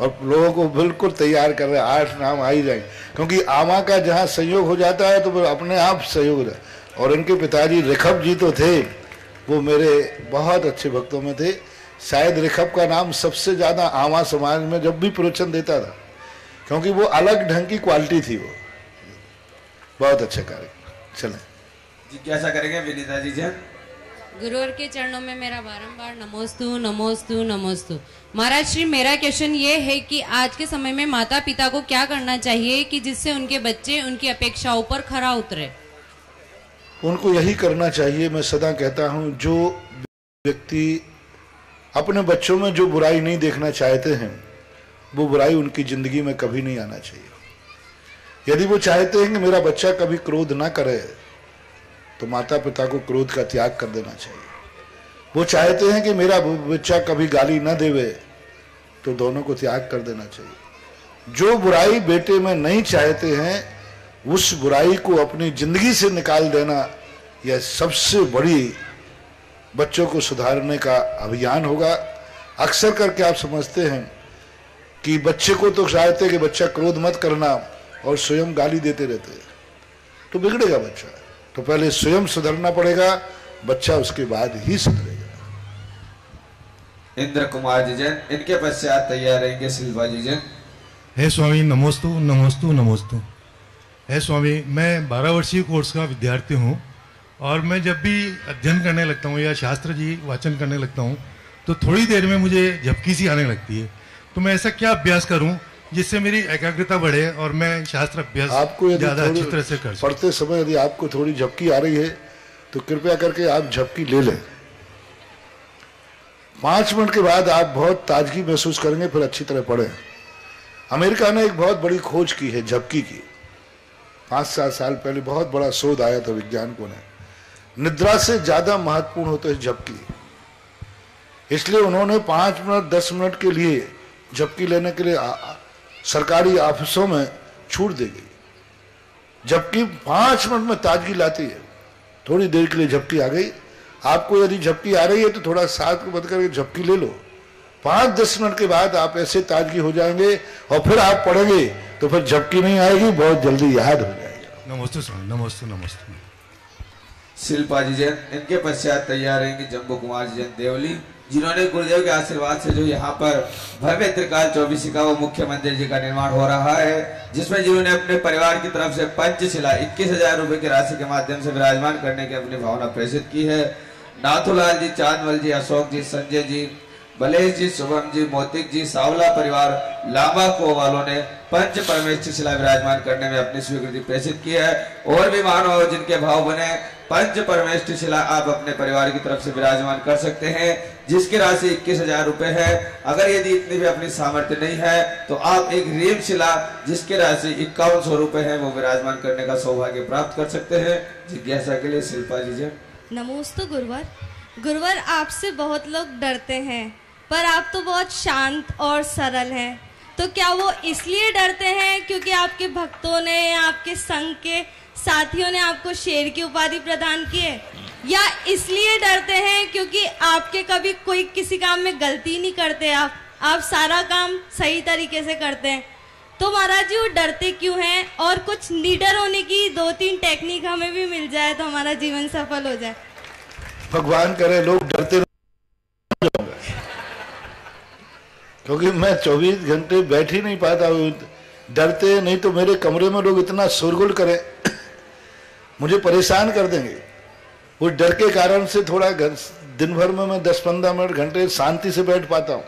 और लोगों को बिल्कुल तैयार कर रहे हैं, 8 नाम आ ही जाएंगे, क्योंकि आवा का जहाँ संयोग हो जाता है तो फिर अपने आप सहयोग हो जाता है। और इनके पिताजी ऋखभ जी तो थे, वो मेरे बहुत अच्छे भक्तों में थे। शायद ऋखभ का नाम सबसे ज्यादा आवा समाज में जब भी प्रवचन देता था, क्योंकि वो अलग ढंग की क्वालिटी थी, वो बहुत अच्छा कार्य। चलें जिज्ञासा करेंगे विनीता जी जैन। गुरुवर के चरणों में मेरा बारंबार नमोस्तु नमोस्तु नमोस्तु। महाराज श्री, मेरा क्वेश्चन ये है कि आज के समय में माता पिता को क्या करना चाहिए कि जिससे उनके बच्चे उनकी अपेक्षाओं पर खरा उतरे? उनको यही करना चाहिए, मैं सदा कहता हूं, जो व्यक्ति अपने बच्चों में जो बुराई नहीं देखना चाहते हैं, वो बुराई उनकी जिंदगी में कभी नहीं आना चाहिए। यदि वो चाहते हैं कि मेरा बच्चा कभी क्रोध ना करे, तो माता पिता को क्रोध का त्याग कर देना चाहिए। वो चाहते हैं कि मेरा बच्चा कभी गाली न देवे, तो दोनों को त्याग कर देना चाहिए। जो बुराई बेटे में नहीं चाहते हैं, उस बुराई को अपनी जिंदगी से निकाल देना, यह सबसे बड़ी बच्चों को सुधारने का अभियान होगा। अक्सर करके आप समझते हैं कि बच्चे को तो चाहते कि बच्चा क्रोध मत करना और स्वयं गाली देते रहते हैं, तो बिगड़ेगा बच्चा। तो पहले स्वयं सुधरना पड़ेगा, बच्चा उसके बाद ही सुधरेगा। इंद्र कुमार जी जैन, इनके पश्चात तैयार रहेंगे शिल्पा जी जैन। हे स्वामी नमोस्तु नमोस्तु नमोस्तु। हे स्वामी, मैं 12 वर्षीय कोर्स का विद्यार्थी हूँ और मैं जब भी अध्ययन करने लगता हूँ या शास्त्र जी वाचन करने लगता हूँ तो थोड़ी देर में मुझे झपकी सी आने लगती है। तो मैं ऐसा क्या अभ्यास करूँ जिससे मेरी एकाग्रता बढ़े और मैं शास्त्र अभ्यास आपको यदि ज्यादा अच्छी तरह से कर सकूं। पढ़ते समय यदि आपको थोड़ी झपकी आ रही है तो कृपया करके आप झपकी ले लें। 5 मिनट के बाद आप बहुत ताजगी महसूस करेंगे, फिर अच्छी तरह पढ़ें। अमेरिका ने एक बहुत बड़ी खोज की है झपकी की। 5-7 साल पहले बहुत बड़ा शोध आया था वैज्ञानिकों ने। निद्रा से ज्यादा महत्वपूर्ण होता है झपकी, इसलिए उन्होंने 5 मिनट 10 मिनट के लिए झपकी लेने के लिए सरकारी ऑफिसों में छूट दी गई। झपकी 5 मिनट में ताजगी लाती है। थोड़ी देर के लिए झपकी आ गई, आपको यदि झपकी आ रही है तो थोड़ा साथ को बंद करके झपकी ले लो। 5-10 मिनट के बाद आप ऐसे ताजगी हो जाएंगे और फिर आप पढ़ेंगे तो फिर झपकी नहीं आएगी, बहुत जल्दी याद हो जाएगा। नमस्ते स्वामी, नमस्ते नमस्ते। शिल्पा जी जैन, इनके पश्चात तैयार रहेंगे जम्बू कुमार जी जैन देवली, जिन्होंने गुरुदेव के आशीर्वाद से जो यहाँ पर भव्य त्रिकाल 24 का वो मुख्य मंदिर जी का निर्माण हो रहा है, जिसमें जिन्होंने अपने परिवार की तरफ से पंचशिला 21,000 रुपए की राशि के माध्यम से विराजमान करने की अपनी भावना प्रेषित की है। नाथूलाल जी, चांदवल जी, अशोक जी, संजय जी, बलेश जी, शुभम जी, मोतिक जी, सावला परिवार लांबा को वालों ने पंच परमेष्ठी शिला विराजमान करने में अपनी स्वीकृति प्रेषित की है। और भी मानव जिनके भाव बने पंच परमेष्ठी शिला आप अपने परिवार की तरफ से विराजमान कर सकते हैं, जिसकी राशि 21,000 रुपए है। अगर यदि इतनी भी अपनी सामर्थ्य नहीं है तो आप एक रीम शिला जिसकी राशि 5100 रुपए है वो विराजमान करने का सौभाग्य प्राप्त कर सकते हैं। जिज्ञासा के लिए शिल्पा जी जैन। नमोस्तु गुरुवर। गुरुवर, आपसे बहुत लोग डरते हैं, पर आप तो बहुत शांत और सरल हैं। तो क्या वो इसलिए डरते हैं क्योंकि आपके भक्तों ने या आपके संघ के साथियों ने आपको शेर की उपाधि प्रदान की है, या इसलिए डरते हैं क्योंकि आपके कभी कोई किसी काम में गलती नहीं करते, आप सारा काम सही तरीके से करते हैं? तो महाराज जी वो डरते क्यों हैं? और कुछ निडर होने की 2-3 टेक्निक हमें भी मिल जाए तो हमारा जीवन सफल हो जाए। भगवान करे लोग डरते जाऊंगा, क्योंकि मैं 24 घंटे बैठ ही नहीं पाता हूँ। डरते नहीं तो मेरे कमरे में लोग इतना शोरगुल करें, मुझे परेशान कर देंगे। वो डर के कारण से थोड़ा दिन भर में मैं 10-15 मिनट घंटे शांति से बैठ पाता हूँ।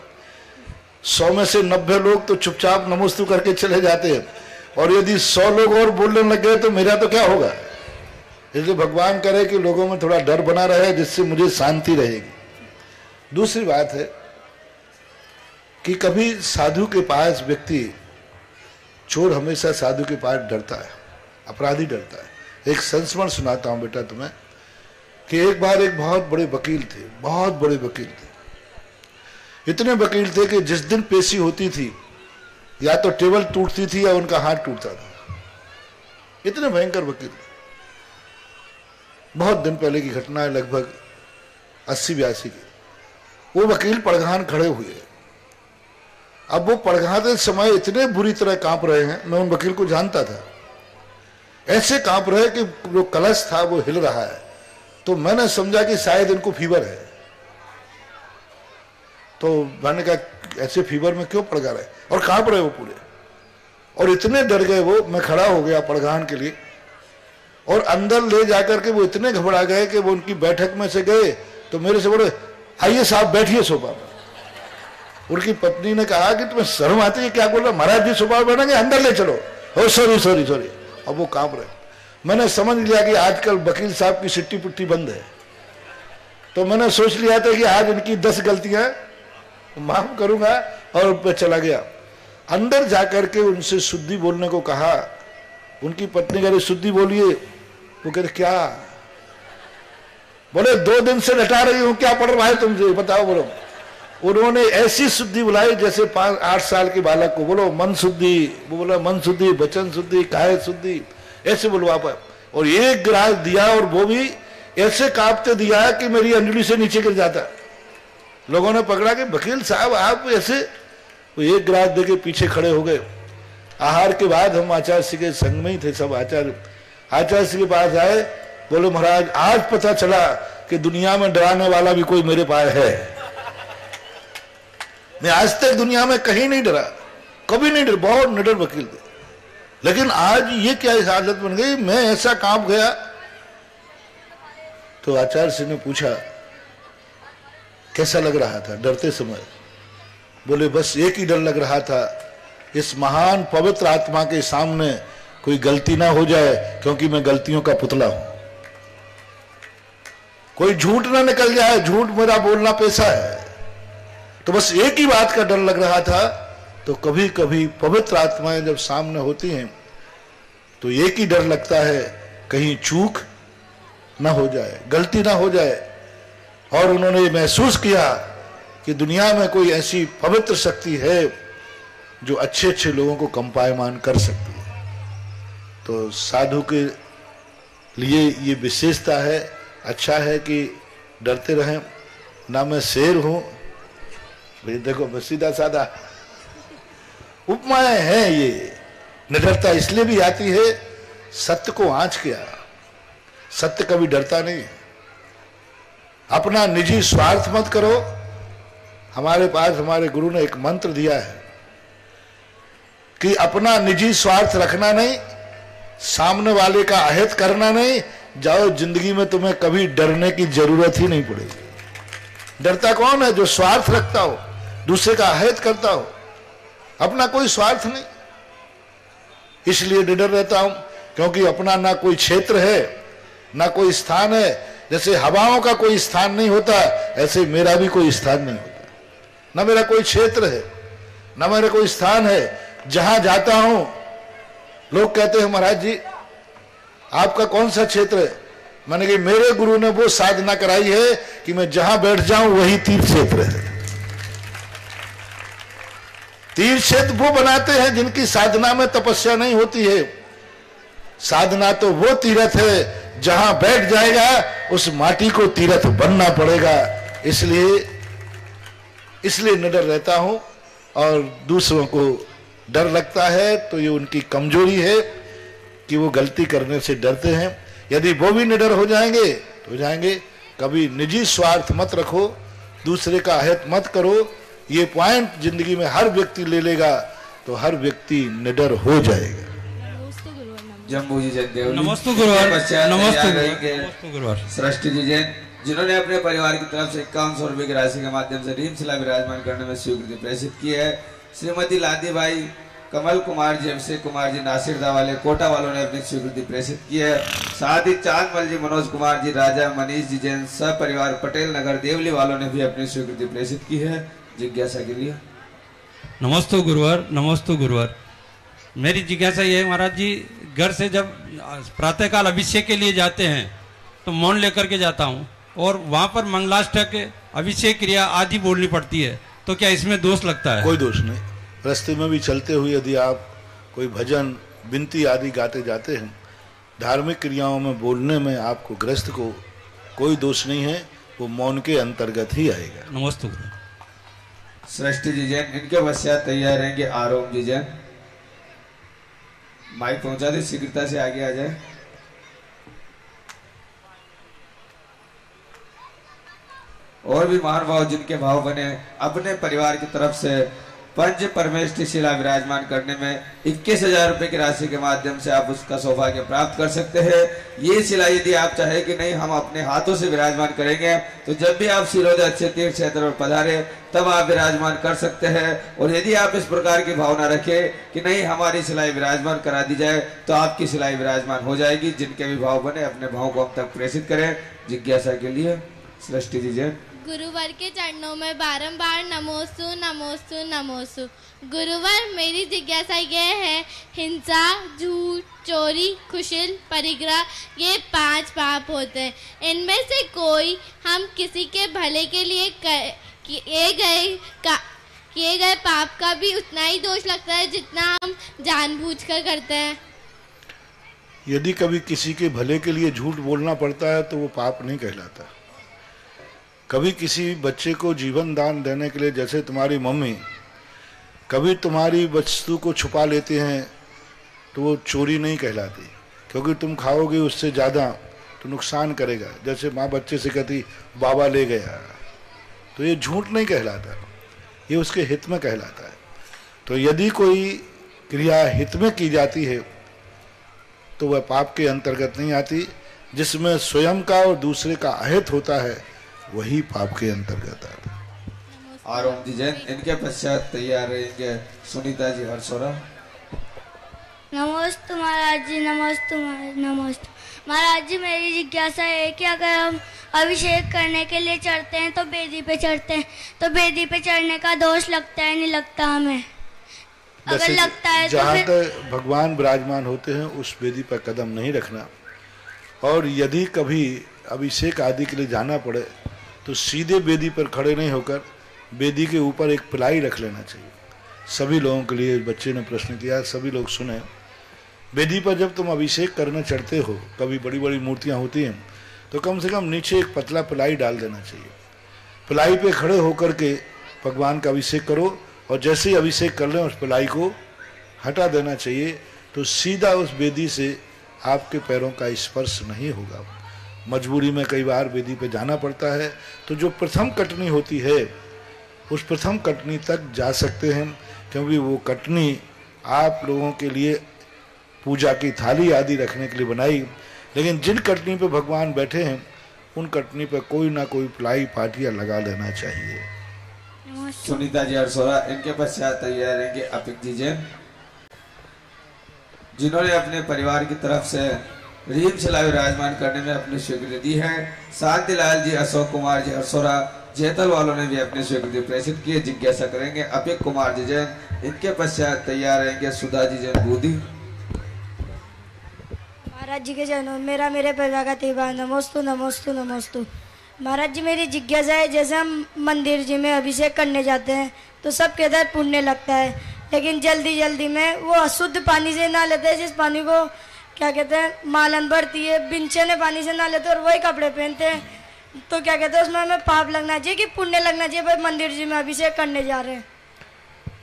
100 में से 90 लोग तो चुपचाप नमोस्तु करके चले जाते हैं, और यदि 100 लोग और बोलने लग गए तो मेरा तो क्या होगा। इसलिए भगवान करे कि लोगों में थोड़ा डर बना रहे, जिससे मुझे शांति रहेगी। दूसरी बात है कि कभी साधु के पास व्यक्ति, चोर हमेशा साधु के पास डरता है, अपराधी डरता है। एक संस्मरण सुनाता हूं बेटा तुम्हें कि एक बार एक बहुत बड़े वकील थे, बहुत बड़े वकील थे। इतने वकील थे कि जिस दिन पेशी होती थी या तो टेबल टूटती थी या उनका हाथ टूटता था। इतने भयंकर वकील थे। बहुत दिन पहले की घटना है, लगभग 80-82 की। वो वकील पड़घान खड़े हुए। अब वो पड़घाते समय इतने बुरी तरह कांप रहे हैं, मैं उन वकील को जानता था। ऐसे कांप रहे कि जो कलश था वो हिल रहा है। तो मैंने समझा कि शायद इनको फीवर है। तो मैंने कहा ऐसे फीवर में क्यों पड़ रहे, और कांप रहे वो पूरे। और इतने डर गए वो, मैं खड़ा हो गया पड़घान के लिए, और अंदर ले जाकर के वो इतने घबरा गए कि वो उनकी बैठक में से गए तो मेरे से बोले, आइए साहब बैठिए सोफा पर। उनकी पत्नी ने कहा कि तुम्हें शर्म आती है क्या? बोल रहा महाराज जी सोफा पर बैठेंगे, अंदर ले चलो। ओ सॉरी सॉरी सॉरी। अब वो कांप रहे। मैंने समझ लिया कि आजकल वकील साहब की सिट्टी पुट्टी बंद है। तो मैंने सोच लिया था कि आज इनकी 10 गलतियां माफ करूंगा, और मैं चला गया। अंदर जाकर के उनसे शुद्धि बोलने को कहा। उनकी पत्नी कह रही शुद्धि बोलिए। वो कहते क्या? बोले 2 दिन से लटा रही हूं, क्या पढ़ रहा है तुमसे बताओ। बोलो। उन्होंने ऐसी शुद्धि बुलाई जैसे 5-8 साल के बालक को। बोलो मन शुद्धि, वो बोला मन शुद्धि, वचन शुद्धि, काया शुद्धि, ऐसे बुलवा पाए। और एक गिलास दिया, और वो भी ऐसे कांपते दिया कि मेरी अंजलि से नीचे गिर जाता। लोगों ने पकड़ा कि वकील साहब आप ऐसे। वो एक गिलास देके पीछे खड़े हो गए। आहार के बाद हम आचार्य श्री के संग में ही थे सब। आचार्य श्री के पास आए, बोले महाराज आज पता चला कि दुनिया में डराने वाला भी कोई मेरे पास है। मैं आज तक दुनिया में कहीं नहीं डरा, कभी नहीं डरा। बहुत निडर वकील थे, लेकिन आज ये क्या हालत बन गई, मैं ऐसा कांप गया। तो आचार्य श्री ने पूछा कैसा लग रहा था डरते समय? बोले बस एक ही डर लग रहा था इस महान पवित्र आत्मा के सामने कोई गलती ना हो जाए, क्योंकि मैं गलतियों का पुतला हूं। कोई झूठ ना निकल जाए, झूठ मेरा बोलना पेशा है। तो बस एक ही बात का डर लग रहा था। तो कभी कभी पवित्र आत्माएं जब सामने होती हैं तो एक ही डर लगता है, कहीं चूक ना हो जाए, गलती ना हो जाए। और उन्होंने महसूस किया कि दुनिया में कोई ऐसी पवित्र शक्ति है जो अच्छे अच्छे लोगों को कंपायमान कर सकती है। तो साधु के लिए ये विशेषता है। अच्छा है कि डरते रहें। ना मैं शेर हूं, भाई देखो मैं सीधा साधा, उपमाएं हैं ये। निडरता इसलिए भी आती है, सत्य को आंच किया। सत्य कभी डरता नहीं। अपना निजी स्वार्थ मत करो। हमारे पास हमारे गुरु ने एक मंत्र दिया है कि अपना निजी स्वार्थ रखना नहीं, सामने वाले का अहित करना नहीं। जाओ, जिंदगी में तुम्हें कभी डरने की जरूरत ही नहीं पड़ेगी। डरता कौन है? जो स्वार्थ रखता हो, दूसरे का अहित करता हो, अपना कोई स्वार्थ नहीं। इसलिए निडर रहता हूं, क्योंकि अपना ना कोई क्षेत्र है, ना कोई स्थान है। जैसे हवाओं का कोई स्थान नहीं होता, ऐसे मेरा भी कोई स्थान नहीं होता। ना मेरा कोई क्षेत्र है, ना मेरा कोई स्थान है। जहां जाता हूं लोग कहते हैं, महाराज जी आपका कौन सा क्षेत्र है? मैंने कहा मेरे गुरु ने वो साधना कराई है कि मैं जहां बैठ जाऊं वही तीर्थ क्षेत्र है। तीर्थ क्षेत्र वो बनाते हैं जिनकी साधना में तपस्या नहीं होती है। साधना तो वो तीर्थ है जहां बैठ जाएगा उस माटी को तीर्थ बनना पड़ेगा। इसलिए निडर रहता हूं। और दूसरों को डर लगता है तो ये उनकी कमजोरी है कि वो गलती करने से डरते हैं। यदि वो भी निडर हो जाएंगे तो हो जाएंगे। कभी निजी स्वार्थ मत रखो, दूसरे का अहित मत करो। ये पॉइंट जिंदगी में हर व्यक्ति ले लेगा तो हर व्यक्ति निडर हो जाएगा। जम्बू जी जैन देव, नमस्ते गुरुवार, नमस्ते गुरुवार। सृष्टि जी जैन, जिन्होंने अपने परिवार की तरफ से 5100 रुपए की राशि के माध्यम से रीम शिला विराजमान करने में स्वीकृति प्रेषित की है। श्रीमती लादी भाई, कमल कुमार जी, अभिषेक कुमार जी, नासिरदा वाले कोटा वालों ने अपनी स्वीकृति प्रेषित की है। साथ ही चांदमल जी, मनोज कुमार जी, राजा मनीष जी जैन, सब परिवार पटेल नगर देवली वालों ने भी अपनी स्वीकृति प्रेषित की है जिज्ञासा के लिए। नमस्ते गुरुवार, नमस्ते गुरुवार। मेरी जिज्ञासा ये है महाराज जी, घर से जब प्रातःकाल अभिषेक के लिए जाते हैं तो मौन लेकर के जाता हूँ और वहाँ पर मंगलाष्टक, अभिषेक क्रिया आदि बोलनी पड़ती है, तो क्या इसमें दोष लगता है? कोई दोष नहीं। रास्ते में भी चलते हुए यदि आप कोई भजन, विनती आदि गाते जाते हैं, धार्मिक क्रियाओं में बोलने में आपको गृहस्थ को कोई दोष नहीं है, वो मौन के अंतर्गत ही आएगा। नमस्ते। सृष्टि जी जैन, इनके पश्चात तैयार रहेंगे आरोम जी जैन। माइक पहुंचा दे, शीघ्रता से आगे आ जाए। और भी महान भाव जिनके भाव बने अपने परिवार की तरफ से पंच परमेष्ठी शिला विराजमान करने में 21,000 रुपए की राशि के माध्यम से आप उसका सौभाग्य प्राप्त कर सकते हैं। ये शिला यदि आप चाहे कि नहीं हम अपने हाथों से विराजमान करेंगे, तो जब भी आप शिरोदय अच्छे तीर्थ क्षेत्र में पधारे तब आप विराजमान कर सकते हैं। और यदि आप इस प्रकार की भावना रखें कि नहीं हमारी सिलाई विराजमान करा दी जाए, तो आपकी सिलाई विराजमान हो जाएगी। जिनके भी भाव बने अपने भाव को हम तक प्रेषित करें जिज्ञासा के लिए। सृष्टि दीजिए। गुरुवर के चरणों में बारंबार नमोस्तु नमोस्तु नमोस्तु। गुरुवर, मेरी जिज्ञासा ये है, हिंसा, झूठ, चोरी, खुशिल, परिग्रह, ये 5 पाप होते हैं। इनमें से कोई हम किसी के भले के लिए किए गए पाप का भी उतना ही दोष लगता है जितना हम जानबूझकर करते हैं। यदि कभी किसी के भले के लिए झूठ बोलना पड़ता है तो वो पाप नहीं कहलाता। कभी किसी बच्चे को जीवन दान देने के लिए, जैसे तुम्हारी मम्मी कभी तुम्हारी वस्तु को छुपा लेते हैं तो वो चोरी नहीं कहलाती, क्योंकि तुम खाओगे उससे ज़्यादा तो नुकसान करेगा। जैसे माँ बच्चे से कहती बाबा ले गया, तो ये झूठ नहीं कहलाता, ये उसके हित में कहलाता है। तो यदि कोई क्रिया हित में की जाती है तो वह पाप के अंतर्गत नहीं आती। जिसमें स्वयं का और दूसरे का अहित होता है वही पाप के अंतर्गत आता है। आरोम जी जैन। इनके पश्चात तैयार रहेंगे सुनीता जी हरसोरा। नमस्ते महाराज जी, नमस्ते नमस्ते महाराज जी। मेरी जिज्ञासा है कि अगर हम अभिषेक करने के लिए चढ़ते हैं तो बेदी पे चढ़ते हैं, तो बेदी पे चढ़ने का दोष लगता है नहीं लगता हमें? अगर लगता है तो जहाँ तक भगवान विराजमान होते हैं उस बेदी पर कदम नहीं रखना, और यदि कभी अभिषेक आदि के लिए जाना पड़े तो सीधे बेदी पर खड़े नहीं होकर बेदी के ऊपर एक पिलाई रख लेना चाहिए। सभी लोगों के लिए बच्चे ने प्रश्न किया, सभी लोग सुने। बेदी पर जब तुम अभिषेक करने चढ़ते हो, कभी बड़ी बड़ी मूर्तियां होती हैं, तो कम से कम नीचे एक पतला पिलाई डाल देना चाहिए। पिलाई पे खड़े होकर के भगवान का अभिषेक करो, और जैसे ही अभिषेक कर लें उस पिलाई को हटा देना चाहिए, तो सीधा उस बेदी से आपके पैरों का स्पर्श नहीं होगा। मजबूरी में कई बार बेदी पे जाना पड़ता है, तो जो प्रथम कटनी होती है उस प्रथम कटनी तक जा सकते हैं, क्योंकि वो कटनी आप लोगों के लिए पूजा की थाली आदि रखने के लिए बनाई। लेकिन जिन कटनी पे भगवान बैठे हैं उन कटनी पे कोई ना कोई प्लाई पाटिया लगा लेना चाहिए। सुनीता जी हरसोरा। इनके पश्चात तैयार रहेंगे अपिक जी जैन, जिन्होंने अपने परिवार की तरफ से रीम शिला विराजमान करने में अपनी स्वीकृति दी है। शांतिलाल जी, अशोक कुमार जी हरसोरा, जैतल वालों ने भी अपनी स्वीकृति प्रेषित की। जिज्ञासा करेंगे अपिक कुमार जी जैन। इनके पश्चात तैयार रहेंगे सुधा जी जैन बूदी। महाराज जी के चरणों मेरा मेरे प्रजा का त्योहार नमोस्तु नमोस्तु नमोस्तु। महाराज जी मेरी जिज्ञासा है, जैसे हम मंदिर जी में अभिषेक करने जाते हैं तो सबके अंदर पुण्य लगता है, लेकिन जल्दी जल्दी में वो अशुद्ध पानी से नहा लेते हैं, जिस पानी को क्या कहते हैं मालन बढ़ती है, बिनचने पानी से नहा लेते हैं और वही कपड़े पहनते हैं, तो क्या कहते हैं उसमें हमें पाप लगना चाहिए कि पुण्य लगना चाहिए? भाई मंदिर जी में अभिषेक करने जा रहे हैं।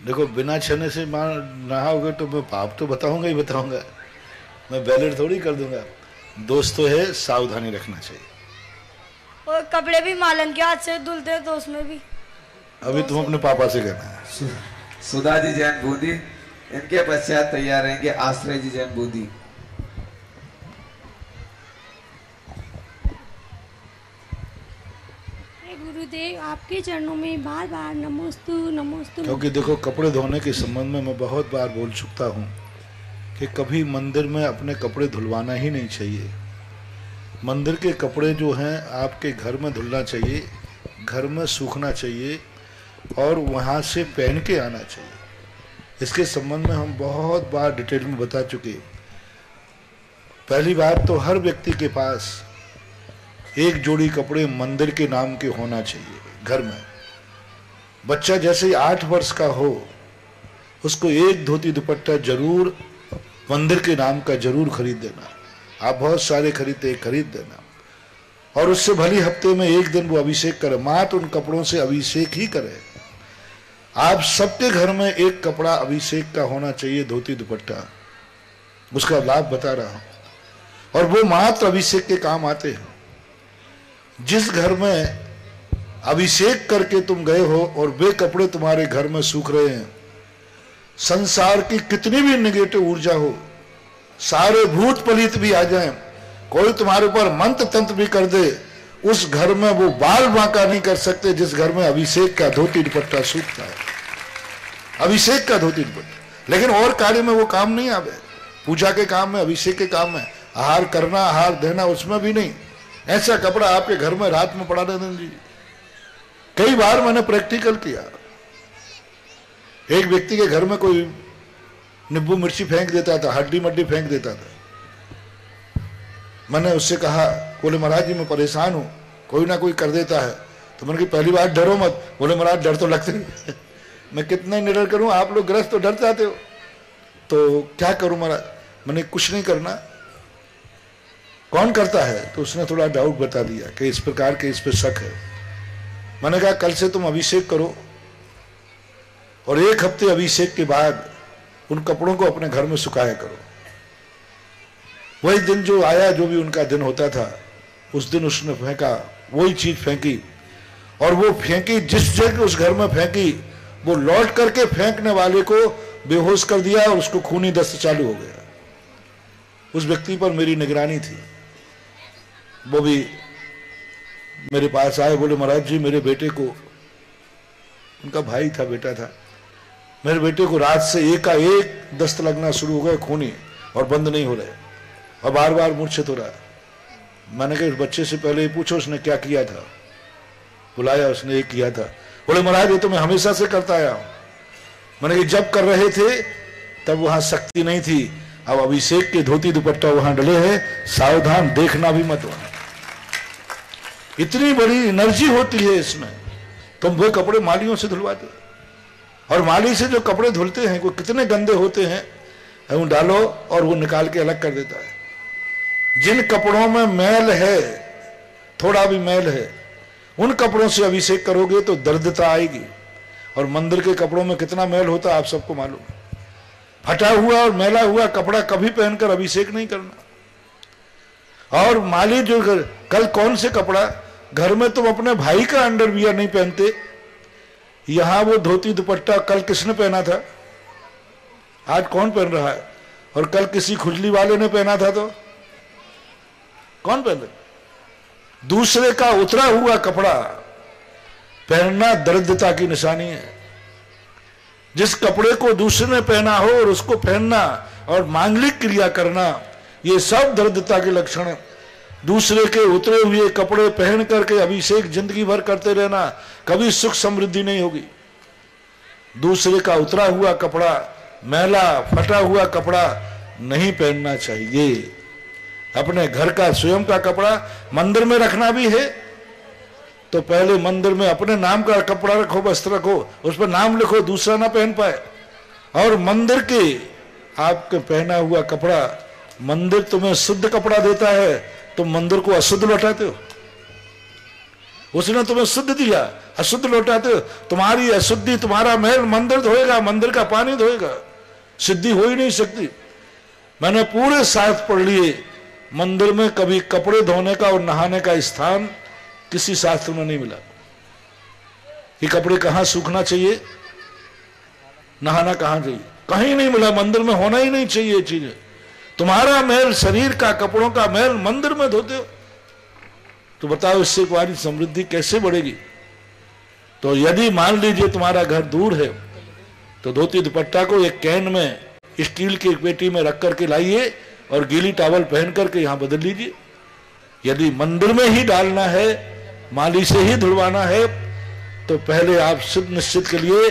देखो, बिना छने से नहाओगे तो मैं पाप तो बताऊंगा ही बताऊंगा, मैं वैलिड थोड़ी कर दूंगा। दोस्त तो है, सावधानी रखना चाहिए। और कपड़े भी मालन के हाथ से धुलते हैं तो उसमें भी अभी तुम अपने पापा से कहना है। सुधा जी जैन बूदी। इनके पश्चात तैयार रहेंगे आश्रय जी जैन बूदी। गुरुदेव आपके चरणों में बार बार नमोस्तु नमोस्तु। क्योंकि देखो, कपड़े धोने के संबंध में मैं बहुत बार बोल चुका हूँ कि कभी मंदिर में अपने कपड़े धुलवाना ही नहीं चाहिए। मंदिर के कपड़े जो हैं आपके घर में धुलना चाहिए, घर में सूखना चाहिए और वहाँ से पहन के आना चाहिए। इसके संबंध में हम बहुत बार डिटेल में बता चुके। पहली बात तो हर व्यक्ति के पास एक जोड़ी कपड़े मंदिर के नाम के होना चाहिए घर में। बच्चा जैसे 8 वर्ष का हो उसको एक धोती दुपट्टा जरूर मंदिर के नाम का जरूर खरीद देना। आप बहुत सारे खरीदते, एक खरीद देना, और उससे भली हफ्ते में एक दिन वो अभिषेक करे। माँ तो उन कपड़ों से अभिषेक ही करे। आप सबके घर में एक कपड़ा अभिषेक का होना चाहिए, धोती दुपट्टा। उसका लाभ बता रहा हूं, और वो मात्र अभिषेक के काम आते हैं। जिस घर में अभिषेक करके तुम गए हो और वे कपड़े तुम्हारे घर में सूख रहे हैं, संसार की कितनी भी नेगेटिव ऊर्जा हो, सारे भूत पलित भी आ जाएं, कोई तुम्हारे ऊपर मंत्र तंत्र भी कर दे, उस घर में वो बाल बांका नहीं कर सकते जिस घर में अभिषेक का धोती दुपट्टा सूखता है। अभिषेक का धोती दुपट्टा। लेकिन और कार्य में वो काम नहीं आवे। पूजा के काम में, अभिषेक के काम में, आहार करना, आहार देना, उसमें भी नहीं। ऐसा कपड़ा आपके घर में रात में पड़ा रहना जी। कई बार मैंने प्रैक्टिकल किया। एक व्यक्ति के घर में कोई नींबू मिर्ची फेंक देता था, हड्डी मड्डी फेंक देता था। मैंने उससे कहा, बोले महाराज जी मैं परेशान हूं, कोई ना कोई कर देता है। तो मैंने कहा पहली बात डरो मत। बोले महाराज डर तो लगते नहीं। मैं कितना निडर करूं, आप लोग ग्रस्त तो डर जाते हो, तो क्या करूं महाराज? मैंने कुछ नहीं करना। कौन करता है? तो उसने थोड़ा डाउट बता दिया कि इस प्रकार के इस पे शक है। मैंने कहा कल से तुम अभिषेक करो और 1 हफ्ते अभिषेक के बाद उन कपड़ों को अपने घर में सुखाया करो। वही दिन जो आया, जो भी उनका दिन होता था, उस दिन उसने फेंका, वही चीज फेंकी, और वो फेंकी जिस जगह उस घर में फेंकी, वो लौट करके फेंकने वाले को बेहोश कर दिया और उसको खूनी दस्त चालू हो गया। उस व्यक्ति पर मेरी निगरानी थी। वो भी मेरे पास आए, बोले महाराज जी मेरे बेटे को उनका भाई था, बेटा था। मेरे बेटे को रात से एक का एक दस्त लगना शुरू हो गए, खूनी, और बंद नहीं हो रहे, और बार बार मूर्छित हो रहा है। मैंने कहा इस बच्चे से पहले पूछो उसने क्या किया था। बुलाया, उसने एक किया था। बोले महाराज ये तो मैं हमेशा से करता आया हूं। मैंने कहा जब कर रहे थे तब वहां शक्ति नहीं थी, अब अभिषेक के धोती दुपट्टा वहां डले हैं, सावधान, देखना भी मत वहां। इतनी बड़ी एनर्जी होती है इसमें। तुम वो कपड़े मालियों से धुलवाते, और माली से जो कपड़े धुलते हैं वो कितने गंदे होते हैं, वो डालो और वो निकाल के अलग कर देता है। जिन कपड़ों में मैल है, थोड़ा भी मैल है, उन कपड़ों से अभिषेक करोगे तो दर्दता आएगी। और मंदिर के कपड़ों में कितना मैल होता है आप सबको मालूम है। फटा हुआ और मैला हुआ कपड़ा कभी पहनकर अभिषेक नहीं करना। और माली जो कल कौन से कपड़ा, घर में तुम अपने भाई का अंडरवियर नहीं पहनते, यहां वो धोती दुपट्टा कल किसने पहना था, आज कौन पहन रहा है, और कल किसी खुजली वाले ने पहना था तो कौन पहन। दूसरे का उतरा हुआ कपड़ा पहनना दरिद्रता की निशानी है। जिस कपड़े को दूसरे ने पहना हो और उसको पहनना और मांगलिक क्रिया करना, ये सब दरिद्रता के लक्षण है। दूसरे के उतरे हुए कपड़े पहन करके अभिषेक जिंदगी भर करते रहना, कभी सुख समृद्धि नहीं होगी। दूसरे का उतरा हुआ कपड़ा, मैला फटा हुआ कपड़ा नहीं पहनना चाहिए। अपने घर का स्वयं का कपड़ा मंदिर में रखना भी है तो पहले मंदिर में अपने नाम का कपड़ा रखो, वस्त्र रखो, उस पर नाम लिखो, दूसरा ना पहन पाए। और मंदिर के आपके पहना हुआ कपड़ा, मंदिर तुम्हें शुद्ध कपड़ा देता है, तुम मंदिर को अशुद्ध लौटाते हो। उसने तुम्हें शुद्ध दिया, अशुद्ध लौटाते हो। तुम्हारी अशुद्धि, तुम्हारा महल मंदिर धोएगा, मंदिर का पानी धोएगा, सिद्धि हो ही नहीं सकती। मैंने पूरे शास्त्र पढ़ लिए, मंदिर में कभी कपड़े धोने का और नहाने का स्थान किसी शास्त्र में नहीं मिला। ये कपड़े कहां सूखना चाहिए, नहाना कहां चाहिए, कहीं नहीं मिला। मंदिर में होना ही नहीं चाहिए ये चीजें। तुम्हारा महल, शरीर का, कपड़ों का महल मंदिर में धोते हो तो बताओ इससे तुम्हारी समृद्धि कैसे बढ़ेगी। तो यदि मान लीजिए तुम्हारा घर दूर है तो धोती दुपट्टा को एक कैन में, स्टील की पेटी में रख करके लाइए और गीली टॉवल पहन करके यहां बदल लीजिए। यदि मंदिर में ही डालना है, माली से ही धुलवाना है, तो पहले आप शुद्ध निश्चित के लिए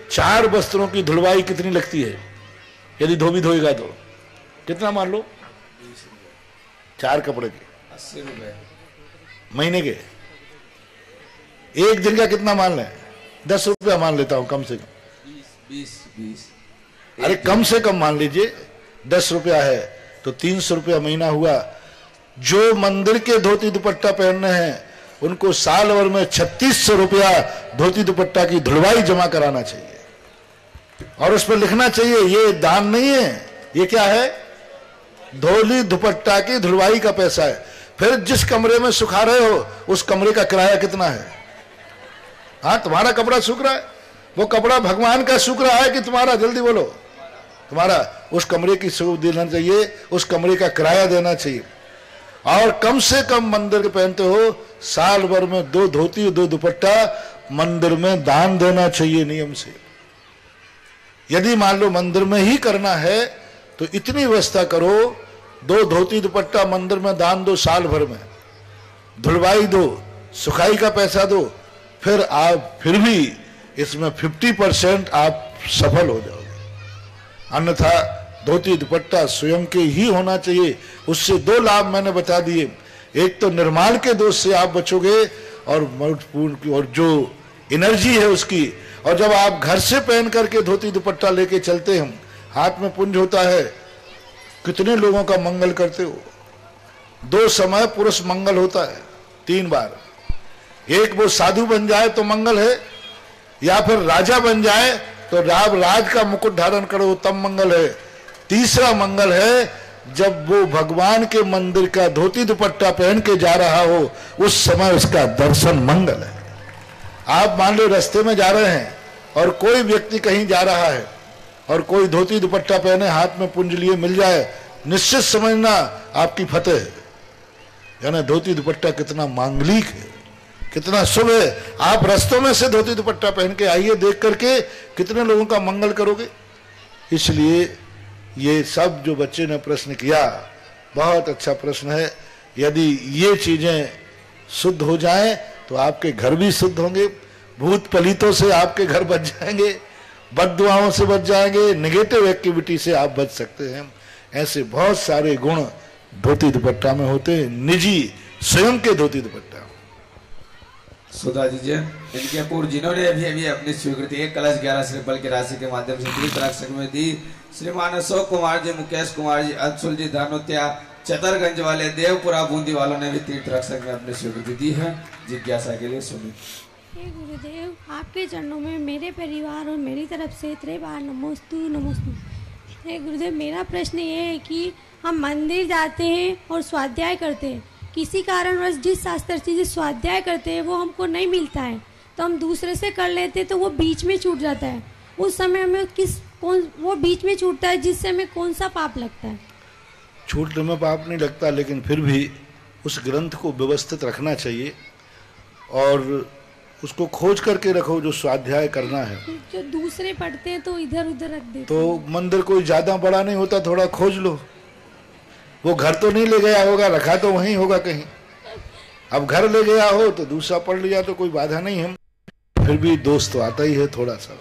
4 वस्त्रों की धुलवाई कितनी लगती है, यदि धोबी धोएगा तो कितना मान लो, 4 कपड़े के 80 रुपए महीने के। एक दिन का कितना मान लें, 10 रुपया मान लेता हूं कम से कम, 20 अरे कम से कम मान लीजिए 10 रुपया है तो 300 रुपया महीना हुआ। जो मंदिर के धोती दुपट्टा पहनने हैं उनको साल भर में 3600 रुपया धोती दुपट्टा की धुलवाई जमा कराना चाहिए। और उस पर लिखना चाहिए ये दान नहीं है, ये क्या है, धोती दुपट्टा की धुलवाई का पैसा है। फिर जिस कमरे में सुखा रहे हो उस कमरे का किराया कितना है। हाँ, तुम्हारा कपड़ा सूख रहा है, वो कपड़ा भगवान का सूख रहा है कि तुम्हारा, जल्दी बोलो, तुम्हारा। उस कमरे की सुख देना चाहिए, उस कमरे का किराया देना चाहिए। और कम से कम मंदिर के पहनते हो, साल भर में 2 धोती 2 दुपट्टा मंदिर में दान देना चाहिए नियम से। यदि मान लो मंदिर में ही करना है तो इतनी व्यवस्था करो, 2 धोती दुपट्टा मंदिर में दान दो, साल भर में धुलवाई दो, सुखाई का पैसा दो, फिर आप फिर भी इसमें 50% आप सफल हो जाओगे। अन्यथा धोती दुपट्टा स्वयं के ही होना चाहिए। उससे 2 लाभ मैंने बता दिए, एक तो निर्माण के दोष से आप बचोगे और जो एनर्जी है उसकी। और जब आप घर से पहन करके धोती दुपट्टा लेके चलते हैं, हाथ में पुंज होता है, कितने लोगों का मंगल करते हो। 2 समय पुरुष मंगल होता है, 3 बार। एक वो साधु बन जाए तो मंगल है, या फिर राजा बन जाए तो राज का मुकुट धारण करो तब मंगल है। तीसरा मंगल है जब वो भगवान के मंदिर का धोती दुपट्टा पहन के जा रहा हो, उस समय उसका दर्शन मंगल है। आप मान लो रास्ते में जा रहे हैं और कोई व्यक्ति कहीं जा रहा है और कोई धोती दुपट्टा पहने हाथ में पुंज लिए मिल जाए, निश्चित समझना आपकी फतेह है। यानी धोती दुपट्टा कितना मांगलिक है, कितना शुभ है। आप रास्तों में से धोती दुपट्टा पहन के आइए, देख करके कितने लोगों का मंगल करोगे। इसलिए ये सब जो बच्चे ने प्रश्न किया बहुत अच्छा प्रश्न है। यदि ये चीजें शुद्ध हो जाएं तो आपके घर भी शुद्ध होंगे, भूत पलीतों से आपके घर बच जाएंगे, बद्दुआओं से बच जाएंगे, नेगेटिव एक्टिविटी से आप बच सकते हैं। ऐसे बहुत सारे गुण धोती दुपट्टा में होते हैं, निजी स्वयं के धोती दुपट्टा। सुधा जी इनके पूर्व जिन्होंने अभी अपनी स्वीकृति 1 कलश 11 श्रीफल की राशि के माध्यम से तीर्थरक्षक में दी, श्रीमान अशोक कुमार जी, मुकेश कुमार जी, अंशुल जी, धनोत्या, चतरगंज वाले, देवपुरा बूंदी वालों ने भी तीर्थरक्षक में अपनी स्वीकृति दी है। जिज्ञासा के लिए सुनिए। हे गुरुदेव, आपके चरणों में मेरे परिवार और मेरी तरफ से त्रिबार नमोस्तु नमोस्तु। हे गुरुदेव, मेरा प्रश्न ये है कि हम मंदिर जाते हैं और स्वाध्याय करते हैं, किसी कारणवश जिस शास्त्र से स्वाध्याय करते हैं वो हमको नहीं मिलता है, तो हम दूसरे से कर लेते हैं तो वो बीच में छूट जाता है। उस समय हमें वो बीच में छूटता है, जिससे हमें कौन सा पाप लगता है? छूटने में पाप नहीं लगता, लेकिन फिर भी उस ग्रंथ को व्यवस्थित रखना चाहिए और उसको खोज करके रखो जो स्वाध्याय करना है। जो दूसरे पढ़ते हैं तो इधर उधर रख देते तो मंदिर कोई ज्यादा बड़ा नहीं होता, थोड़ा खोज लो। वो घर तो नहीं ले गया होगा, रखा तो वहीं होगा कहीं। अब घर ले गया हो तो दूसरा पढ़ लिया तो कोई बाधा नहीं है, फिर भी दोष तो आता ही है थोड़ा सा।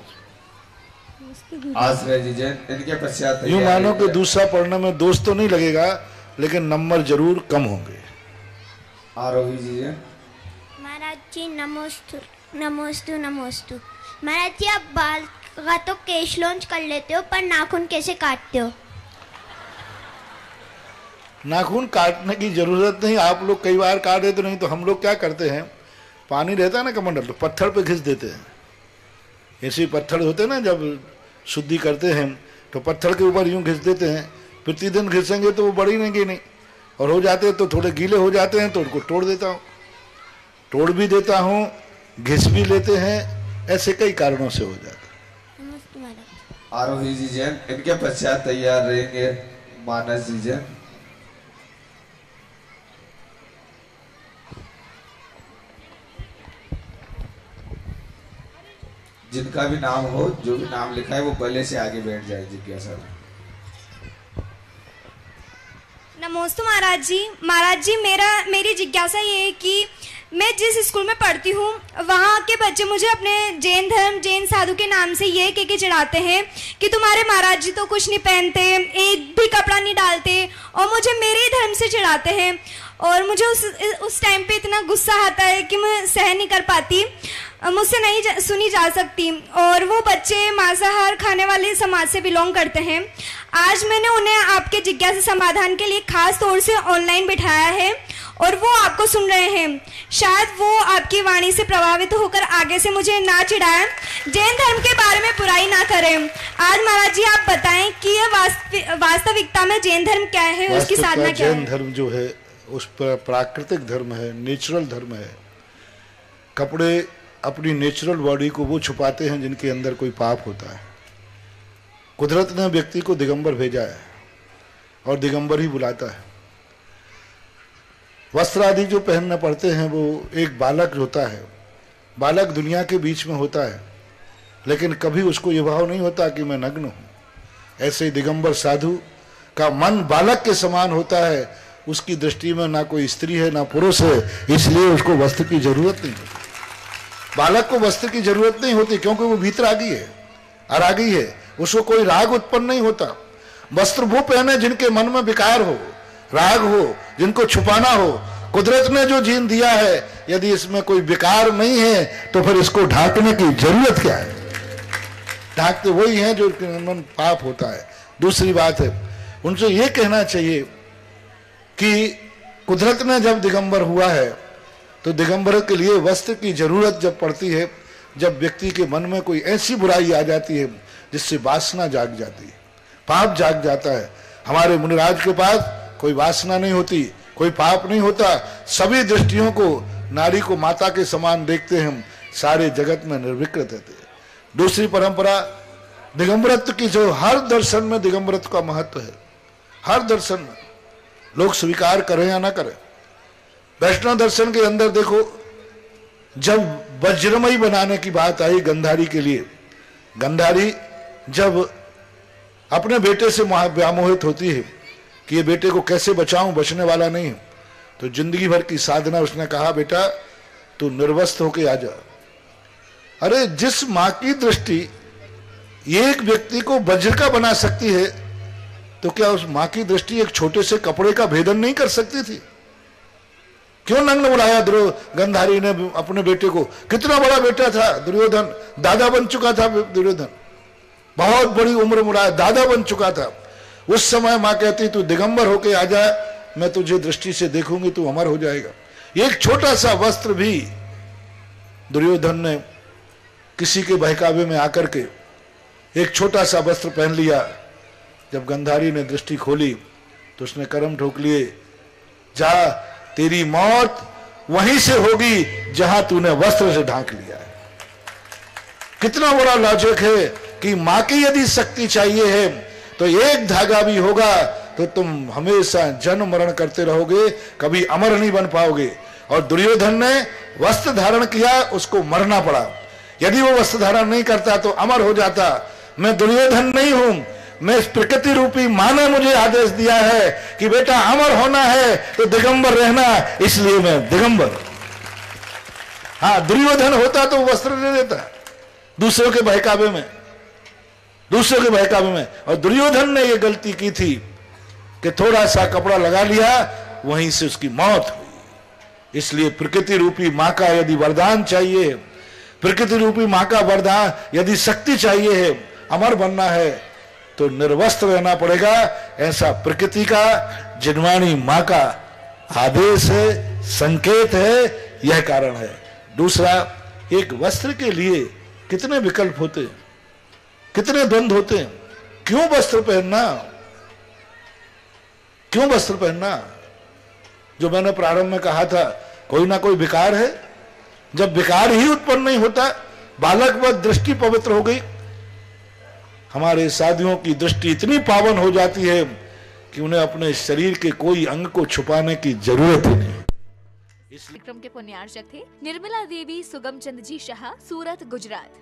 आश्रय जी जैन इनके पश्चात यूं मानो कि दूसरा पढ़ने में दोष तो नहीं लगेगा, लेकिन नंबर जरूर कम होंगे। आरोही जी जैन। महाराज जी नमोस्तु नमोस्तु नमोस्तु। महाराज जी, आप बाल का तो केश लॉन्च कर लेते हो, पर नाखून कैसे काटते हो? नाखून काटने की जरूरत नहीं, आप लोग कई बार काट देते, नहीं तो हम लोग क्या करते हैं, पानी रहता है ना कमंडल, तो पत्थर पे घिस देते हैं। ऐसे पत्थर होते हैं ना, जब शुद्धि करते हैं तो पत्थर के ऊपर यूं घिस देते हैं, प्रतिदिन घिसेंगे तो वो बढ़ेंगे नहीं, और हो जाते हैं तो थोड़े गीले हो जाते हैं तो उनको तोड़ देता हूँ, तोड़ भी देता हूँ, घिस भी लेते हैं, ऐसे कई कारणों से हो जाता है। आरोही जी जैन इनके पश्चात तैयार रहेंगे मानस जी जैन। जिनका भी नाम हो, जो भी नाम लिखा है वो पहले से आगे बैठ जाए। जिज्ञासा। नमोस्तु महाराज जी। महाराज जी, मेरी जिज्ञासा ये है कि मैं जिस स्कूल में पढ़ती हूँ वहाँ के बच्चे मुझे अपने जैन धर्म, जैन साधु के नाम से ये कह के चिढ़ाते हैं कि तुम्हारे महाराज जी तो कुछ नहीं पहनते, एक भी कपड़ा नहीं डालते, और मुझे मेरे ही धर्म से चिढ़ाते हैं। और मुझे उस टाइम पे इतना गुस्सा आता है कि मैं सहन नहीं कर पाती, मुझसे नहीं सुनी जा सकती। और वो बच्चे मांसाहार खाने वाले समाज से बिलोंग करते हैं। आज मैंने उन्हें आपके जिज्ञासा समाधान के लिए खास तौर से ऑनलाइन बिठाया है और वो आपको सुन रहे हैं। शायद वो आपकी वाणी से प्रभावित होकर आगे से मुझे ना चिढ़ाएं, जैन धर्म के बारे में बुराई ना करें। आज महाराज जी आप बताएं कि यह वास्तविकता में जैन धर्म क्या है, उसकी साधना क्या है? जैन धर्म जो है उस पर प्राकृतिक धर्म है, नेचुरल धर्म है। कपड़े अपनी नेचुरल बॉडी को वो छुपाते हैं जिनके अंदर कोई पाप होता है। कुदरत ने व्यक्ति को दिगंबर भेजा है और दिगंबर ही बुलाता है। वस्त्र आदि जो पहनना पड़ते हैं वो एक बालक होता है, बालक दुनिया के बीच में होता है, लेकिन कभी उसको ये भाव नहीं होता कि मैं नग्न हूं। ऐसे ही दिगंबर साधु का मन बालक के समान होता है, उसकी दृष्टि में ना कोई स्त्री है ना पुरुष है, इसलिए उसको वस्त्र की जरूरत नहीं होती। बालक को वस्त्र की जरूरत नहीं होती क्योंकि वो भीतर आ गई है, आ गई है, उसको कोई राग उत्पन्न नहीं होता। वस्त्र वो पहने जिनके मन में विकार हो, राग हो, जिनको छुपाना हो। कुदरत ने जो जीन दिया है, यदि इसमें कोई विकार नहीं है तो फिर इसको ढांकने की जरूरत क्या है? ढांकते वही हैं जो मन पाप होता है। दूसरी बात है, उनसे ये कहना चाहिए कि कुदरत ने जब दिगंबर हुआ है तो दिगंबर के लिए वस्त्र की जरूरत जब पड़ती है, जब व्यक्ति के मन में कोई ऐसी बुराई आ जाती है जिससे वासना जाग जाती है, पाप जाग जाता है। हमारे मुनिराज के पास कोई वासना नहीं होती, कोई पाप नहीं होता। सभी दृष्टियों को नारी को माता के समान देखते हैं, सारे जगत में निर्विकृत रहते हैं। दूसरी परंपरा दिगंबरत्व की, जो हर दर्शन में दिगंबरत्व का महत्व है, हर दर्शन में, लोग स्वीकार करें या ना करें। वैष्णव दर्शन के अंदर देखो, जब वज्रमयी बनाने की बात आई गंधारी के लिए, गंधारी जब अपने बेटे से व्यामोहित होती है कि ये बेटे को कैसे बचाऊं, बचने वाला नहीं, तो जिंदगी भर की साधना उसने कहा बेटा तू निर्वस्त्र होके आ जा। अरे जिस मां की दृष्टि एक व्यक्ति को वज्र का बना सकती है, तो क्या उस मां की दृष्टि एक छोटे से कपड़े का भेदन नहीं कर सकती थी? क्यों नग्न बुलाया गंधारी ने अपने बेटे को? कितना बड़ा बेटा था दुर्योधन, दादा बन चुका था दुर्योधन, बहुत बड़ी उम्र मुराया, दादा बन चुका था। उस समय मां कहती तू दिगंबर होके आ जा, मैं तुझे दृष्टि से देखूंगी, तू अमर हो जाएगा। एक छोटा सा वस्त्र भी दुर्योधन ने किसी के बहकावे में आकर के एक छोटा सा वस्त्र पहन लिया। जब गंधारी ने दृष्टि खोली तो उसने कर्म ठोक लिए, जा तेरी मौत वहीं से होगी जहां तूने वस्त्र से ढांक लिया है। कितना बड़ा लॉजिक है कि मां की यदि शक्ति चाहिए है तो एक धागा भी होगा तो तुम हमेशा जन्म मरण करते रहोगे, कभी अमर नहीं बन पाओगे। और दुर्योधन ने वस्त्र धारण किया, उसको मरना पड़ा। यदि वो वस्त्र धारण नहीं करता तो अमर हो जाता। मैं दुर्योधन नहीं हूं, मैं इस प्रकृति रूपी मां ने मुझे आदेश दिया है कि बेटा अमर होना है तो दिगंबर रहना, इसलिए मैं दिगंबर। हाँ, दुर्योधन होता तो वस्त्र दे देता दूसरों के बहकावे में, दूसरों के बहकावे में। और दुर्योधन ने यह गलती की थी कि थोड़ा सा कपड़ा लगा लिया, वहीं से उसकी मौत हुई। इसलिए प्रकृति रूपी मां का यदि वरदान चाहिए, प्रकृति रूपी मां का वरदान यदि शक्ति चाहिए है, अमर बनना है, तो निर्वस्त्र रहना पड़ेगा। ऐसा प्रकृति का जिनवाणी मां का आदेश है, संकेत है, यह कारण है। दूसरा, एक वस्त्र के लिए कितने विकल्प होते हैं, कितने द्वंद्व होते हैं। क्यों वस्त्र पहनना, क्यों वस्त्र पहनना? जो मैंने प्रारंभ में कहा था, कोई ना कोई विकार है। जब विकार ही उत्पन्न नहीं होता, बालक व दृष्टि पवित्र हो गई। हमारे साधुओं की दृष्टि इतनी पावन हो जाती है कि उन्हें अपने शरीर के कोई अंग को छुपाने की जरूरत ही नहीं। इस कार्यक्रम के पुण्यार्चक थे निर्मला देवी सुगम चंद जी शाह, सूरत, गुजरात।